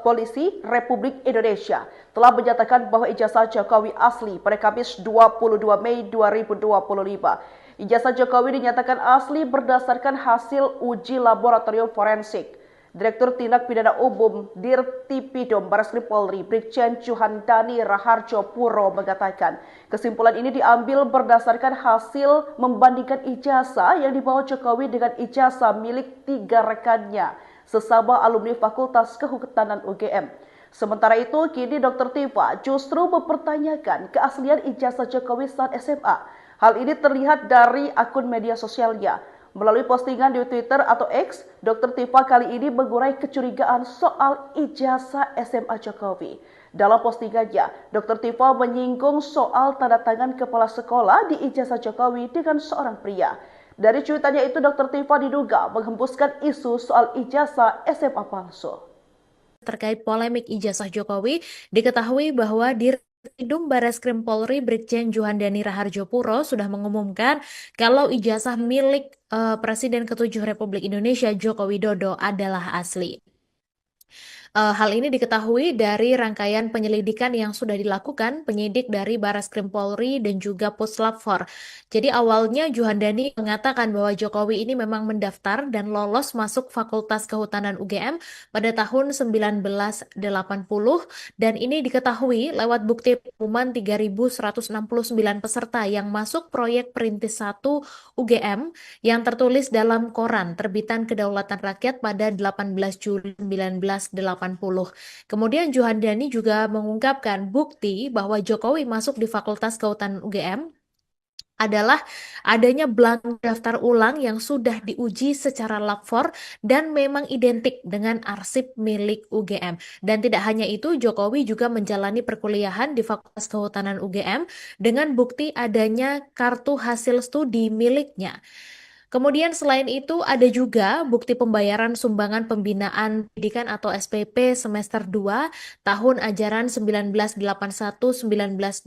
Polisi Republik Indonesia telah menyatakan bahwa ijazah Jokowi asli pada Kamis 22 Mei 2025. Ijazah Jokowi dinyatakan asli berdasarkan hasil uji laboratorium forensik. Direktur Tindak Pidana Umum Dirtipidum Barreskrim Polri Brigjen Juhandani Raharjo Puro mengatakan kesimpulan ini diambil berdasarkan hasil membandingkan ijazah yang dibawa Jokowi dengan ijazah milik 3 rekannya sesama alumni Fakultas Kehutanan UGM. Sementara itu, kini Dr. Tifa justru mempertanyakan keaslian ijazah Jokowi saat SMA. Hal ini terlihat dari akun media sosialnya. Melalui postingan di Twitter atau X, Dr. Tifa kali ini mengurai kecurigaan soal ijazah SMA Jokowi. Dalam postingannya, Dr. Tifa menyinggung soal tanda tangan kepala sekolah di ijazah Jokowi dengan seorang pria. Dari cuitannya itu, Dr. Tifa diduga menghembuskan isu soal ijazah SMA palsu. Terkait polemik ijazah Jokowi, diketahui bahwa Dirtipidum Barreskrim Polri Brigjen Juhandani Raharjo Puro sudah mengumumkan kalau ijazah milik Presiden ke-7 Republik Indonesia Joko Widodo adalah asli. Hal ini diketahui dari rangkaian penyelidikan yang sudah dilakukan penyidik dari Barreskrim Polri dan juga Puslap 4. Jadi awalnya Juhandani mengatakan bahwa Jokowi ini memang mendaftar dan lolos masuk Fakultas Kehutanan UGM pada tahun 1980 dan ini diketahui lewat bukti pengumuman 3.169 peserta yang masuk proyek Perintis 1 UGM yang tertulis dalam koran terbitan Kedaulatan Rakyat pada 18 Juli 1980. Kemudian Juhandani juga mengungkapkan bukti bahwa Jokowi masuk di Fakultas Kehutanan UGM adalah adanya blank daftar ulang yang sudah diuji secara lapor dan memang identik dengan arsip milik UGM. Dan tidak hanya itu, Jokowi juga menjalani perkuliahan di Fakultas Kehutanan UGM dengan bukti adanya kartu hasil studi miliknya. Kemudian selain itu ada juga bukti pembayaran sumbangan pembinaan pendidikan atau SPP semester 2 tahun ajaran 1981-1982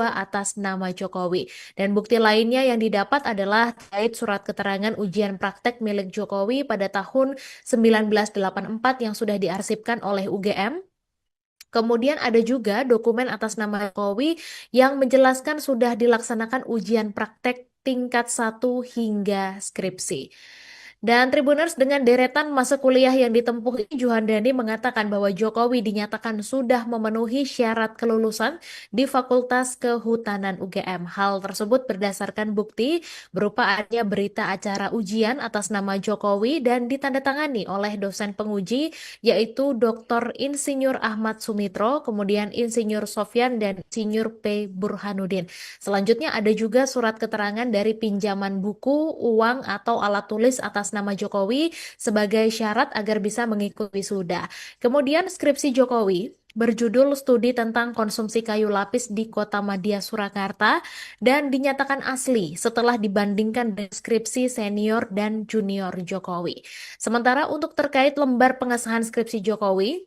atas nama Jokowi. Dan bukti lainnya yang didapat adalah terkait surat keterangan ujian praktek milik Jokowi pada tahun 1984 yang sudah diarsipkan oleh UGM. Kemudian ada juga dokumen atas nama Jokowi yang menjelaskan sudah dilaksanakan ujian praktek tingkat 1 hingga skripsi. Dan Tribuners, dengan deretan masa kuliah yang ditempuh ini, Juhandani mengatakan bahwa Jokowi dinyatakan sudah memenuhi syarat kelulusan di Fakultas Kehutanan UGM. Hal tersebut berdasarkan bukti berupa adanya berita acara ujian atas nama Jokowi dan ditandatangani oleh dosen penguji yaitu Dr. Insinyur Ahmad Sumitro, kemudian Insinyur Sofyan dan Insinyur P. Burhanuddin. Selanjutnya ada juga surat keterangan dari pinjaman buku, uang, atau alat tulis atas nama Jokowi sebagai syarat agar bisa mengikuti wisuda. Kemudian skripsi Jokowi berjudul Studi tentang Konsumsi Kayu Lapis di Kota Madya Surakarta dan dinyatakan asli setelah dibandingkan deskripsi senior dan junior Jokowi. Sementara untuk terkait lembar pengesahan skripsi Jokowi,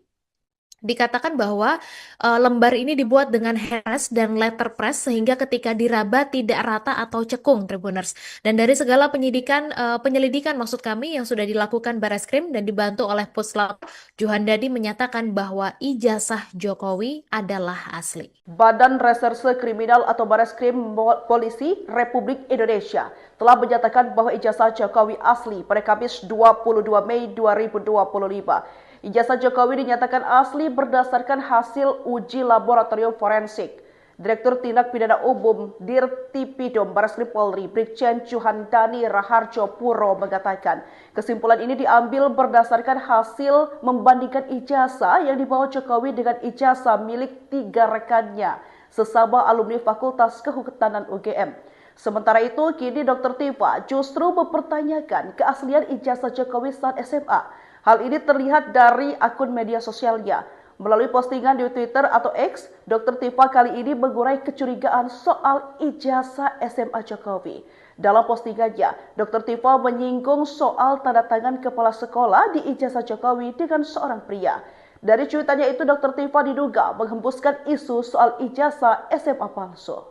dikatakan bahwa lembar ini dibuat dengan heres dan letterpress sehingga ketika diraba tidak rata atau cekung, Tribuners. Dan dari segala penyelidikan maksud kami yang sudah dilakukan Bareskrim dan dibantu oleh Puslap, Juhandadi menyatakan bahwa ijazah Jokowi adalah asli. Badan Reserse Kriminal atau Bareskrim Polisi Republik Indonesia telah menyatakan bahwa ijazah Jokowi asli pada Kamis 22 Mei 2025. Ijazah Jokowi dinyatakan asli berdasarkan hasil uji laboratorium forensik. Direktur Tindak Pidana Umum Dirtipidum Bareskrim Polri Brigjen Juhandani Raharjo Puro mengatakan kesimpulan ini diambil berdasarkan hasil membandingkan ijazah yang dibawa Jokowi dengan ijazah milik 3 rekannya sesama alumni Fakultas Kehutanan UGM. Sementara itu, kini Dr. Tifa justru mempertanyakan keaslian ijazah Jokowi saat SMA. Hal ini terlihat dari akun media sosialnya. Melalui postingan di Twitter atau X, Dr. Tifa kali ini mengurai kecurigaan soal ijazah SMA Jokowi. Dalam postingannya, Dr. Tifa menyinggung soal tanda tangan kepala sekolah di ijazah Jokowi dengan seorang pria. Dari cuitannya itu, Dr. Tifa diduga menghembuskan isu soal ijazah SMA palsu.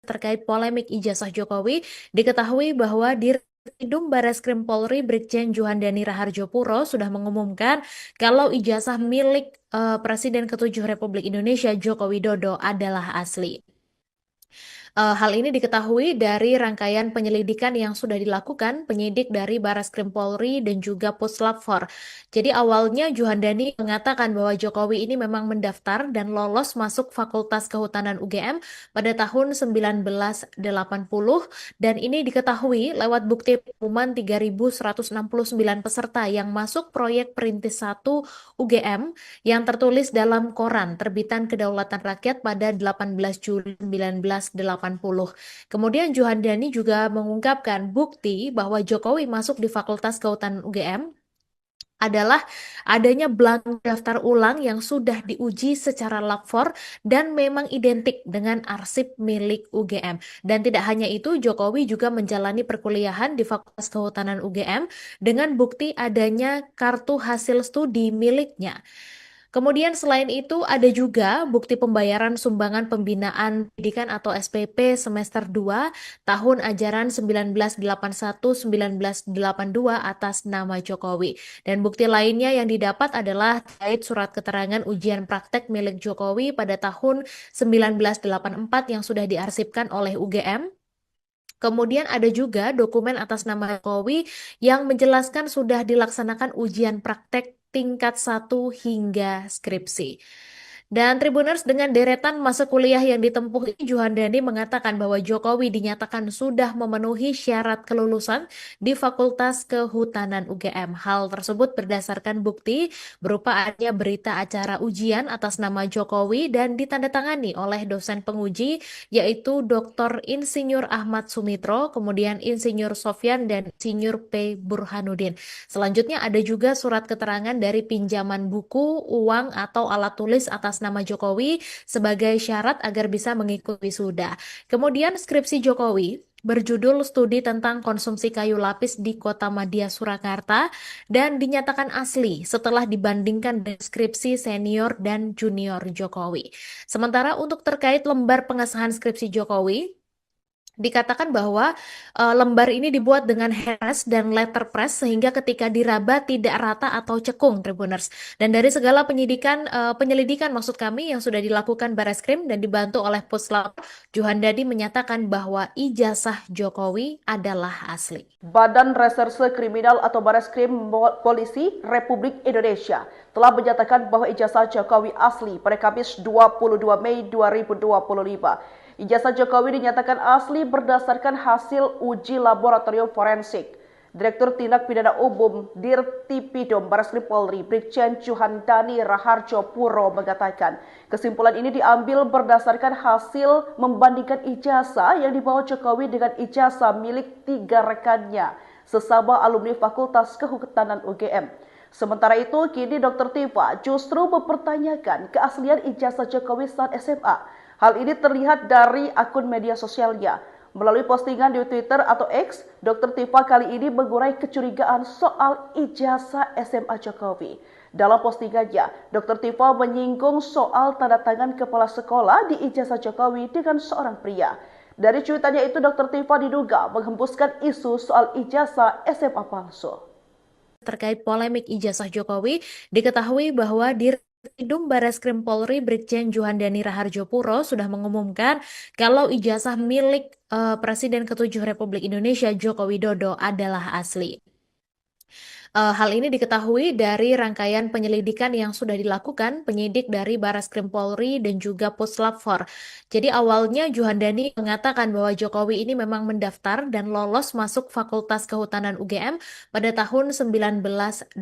Terkait polemik ijazah Jokowi, diketahui bahwa Dirtipidum Bareskrim Polri Brigjen Juhandani Raharjo Puro sudah mengumumkan kalau ijazah milik Presiden ke-7 Republik Indonesia Joko Widodo adalah asli. Hal ini diketahui dari rangkaian penyelidikan yang sudah dilakukan penyidik dari Bareskrim Polri dan juga Puslap 4. Jadi awalnya Juhandani mengatakan bahwa Jokowi ini memang mendaftar dan lolos masuk Fakultas Kehutanan UGM pada tahun 1980 dan ini diketahui lewat bukti pengumuman 3.169 peserta yang masuk proyek Perintis 1 UGM yang tertulis dalam koran terbitan Kedaulatan Rakyat pada 18 Juli 1980. Kemudian Juhandani juga mengungkapkan bukti bahwa Jokowi masuk di Fakultas Kehutanan UGM adalah adanya blank daftar ulang yang sudah diuji secara lapor dan memang identik dengan arsip milik UGM. Dan tidak hanya itu, Jokowi juga menjalani perkuliahan di Fakultas Kehutanan UGM dengan bukti adanya kartu hasil studi miliknya. Kemudian selain itu ada juga bukti pembayaran sumbangan pembinaan pendidikan atau SPP semester 2 tahun ajaran 1981-1982 atas nama Jokowi. Dan bukti lainnya yang didapat adalah terkait surat keterangan ujian praktek milik Jokowi pada tahun 1984 yang sudah diarsipkan oleh UGM. Kemudian ada juga dokumen atas nama Jokowi yang menjelaskan sudah dilaksanakan ujian praktek tingkat 1 hingga skripsi. Dan Tribuners, dengan deretan masa kuliah yang ditempuh ini, Juhandani mengatakan bahwa Jokowi dinyatakan sudah memenuhi syarat kelulusan di Fakultas Kehutanan UGM. Hal tersebut berdasarkan bukti berupa adanya berita acara ujian atas nama Jokowi dan ditandatangani oleh dosen penguji yaitu Dr. Insinyur Ahmad Sumitro, kemudian Insinyur Sofyan dan Insinyur P. Burhanuddin. Selanjutnya ada juga surat keterangan dari pinjaman buku, uang atau alat tulis atas nama Jokowi sebagai syarat agar bisa mengikuti wisuda. Kemudian skripsi Jokowi berjudul Studi tentang Konsumsi Kayu Lapis di Kota Madya Surakarta dan dinyatakan asli setelah dibandingkan deskripsi senior dan junior Jokowi. Sementara untuk terkait lembar pengesahan skripsi Jokowi, dikatakan bahwa lembar ini dibuat dengan heres dan letterpress sehingga ketika diraba tidak rata atau cekung, Tribuners. Dan dari segala penyelidikan maksud kami yang sudah dilakukan Bareskrim dan dibantu oleh Puslap, Juhandadi menyatakan bahwa ijazah Jokowi adalah asli. Badan Reserse Kriminal atau Bareskrim Polisi Republik Indonesia telah menyatakan bahwa ijazah Jokowi asli pada Kamis 22 Mei 2025. Ijazah Jokowi dinyatakan asli berdasarkan hasil uji laboratorium forensik. Direktur Tindak Pidana Umum Dirtipidum Bareskrim Polri Brigjen Juhandani Raharjo Puro mengatakan kesimpulan ini diambil berdasarkan hasil membandingkan ijazah yang dibawa Jokowi dengan ijazah milik 3 rekannya sesama alumni Fakultas Kehutanan UGM. Sementara itu, kini Dr. Tifa justru mempertanyakan keaslian ijazah Jokowi saat SMA. Hal ini terlihat dari akun media sosialnya. Melalui postingan di Twitter atau X, Dr. Tifa kali ini mengurai kecurigaan soal ijazah SMA Jokowi. Dalam postingannya, Dr. Tifa menyinggung soal tanda tangan kepala sekolah di ijazah Jokowi dengan seorang pria. Dari cuitannya itu, Dr. Tifa diduga menghembuskan isu soal ijazah SMA palsu. Terkait polemik ijazah Jokowi, diketahui bahwa di Gedung Bareskrim Polri Brigjen Juhandani Raharjopuro sudah mengumumkan kalau ijazah milik Presiden ke-7 Republik Indonesia Joko Widodo adalah asli. Hal ini diketahui dari rangkaian penyelidikan yang sudah dilakukan penyidik dari Bareskrim Polri dan juga Puslap 4. Jadi awalnya Juhandani mengatakan bahwa Jokowi ini memang mendaftar dan lolos masuk Fakultas Kehutanan UGM pada tahun 1980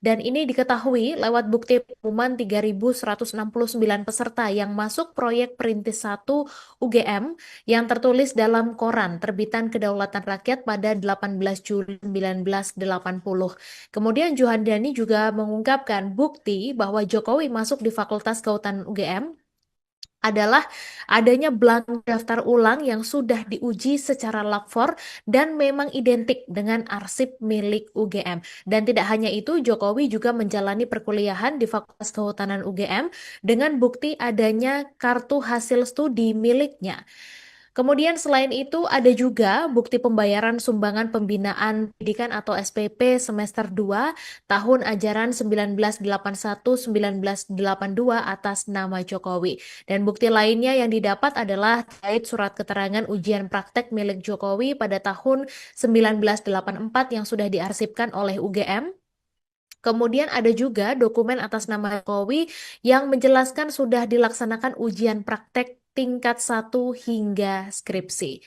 dan ini diketahui lewat bukti pengumuman 3.169 peserta yang masuk proyek Perintis 1 UGM yang tertulis dalam koran terbitan Kedaulatan Rakyat pada 18 Juli 1980. Kemudian Juhandani juga mengungkapkan bukti bahwa Jokowi masuk di Fakultas Kehutanan UGM adalah adanya belangko daftar ulang yang sudah diuji secara lapor dan memang identik dengan arsip milik UGM. Dan tidak hanya itu, Jokowi juga menjalani perkuliahan di Fakultas Kehutanan UGM dengan bukti adanya kartu hasil studi miliknya. Kemudian selain itu ada juga bukti pembayaran sumbangan pembinaan pendidikan atau SPP semester 2 tahun ajaran 1981-1982 atas nama Jokowi. Dan bukti lainnya yang didapat adalah terkait surat keterangan ujian praktek milik Jokowi pada tahun 1984 yang sudah diarsipkan oleh UGM. Kemudian ada juga dokumen atas nama Jokowi yang menjelaskan sudah dilaksanakan ujian praktek tingkat 1 hingga skripsi.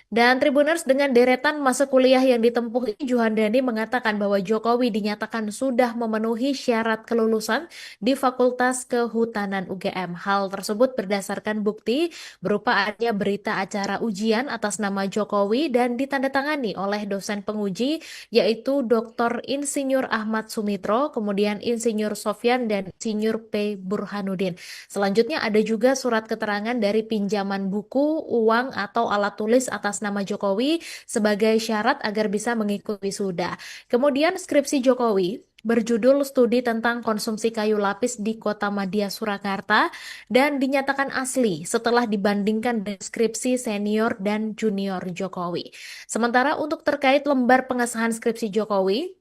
Dan Tribuners, dengan deretan masa kuliah yang ditempuh ini, Juhandani mengatakan bahwa Jokowi dinyatakan sudah memenuhi syarat kelulusan di Fakultas Kehutanan UGM. Hal tersebut berdasarkan bukti berupa adanya berita acara ujian atas nama Jokowi dan ditandatangani oleh dosen penguji yaitu Dr. Insinyur Ahmad Sumitro, kemudian Insinyur Sofyan dan Insinyur P. Burhanuddin. Selanjutnya ada juga surat keterangan dari pinjaman buku, uang atau alat tulis atas nama Jokowi sebagai syarat agar bisa mengikuti wisuda. Kemudian skripsi Jokowi berjudul Studi tentang Konsumsi Kayu Lapis di Kota Madya Surakarta dan dinyatakan asli setelah dibandingkan dengan skripsi senior dan junior Jokowi. Sementara untuk terkait lembar pengesahan skripsi Jokowi,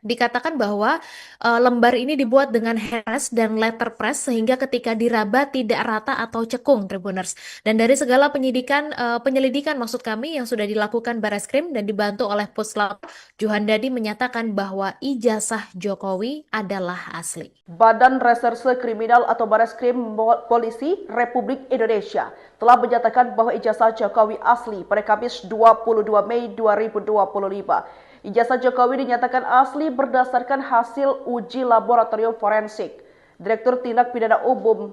dikatakan bahwa lembar ini dibuat dengan handpress dan letterpress sehingga ketika diraba tidak rata atau cekung, Tribuners. Dan dari segala penyelidikan maksud kami yang sudah dilakukan Bareskrim dan dibantu oleh Puslap, Juhandani menyatakan bahwa ijazah Jokowi adalah asli. Badan Reserse Kriminal atau Bareskrim Polisi Republik Indonesia telah menyatakan bahwa ijazah Jokowi asli pada Kamis 22 Mei 2025. Ijazah Jokowi dinyatakan asli berdasarkan hasil uji laboratorium forensik. Direktur Tindak Pidana Umum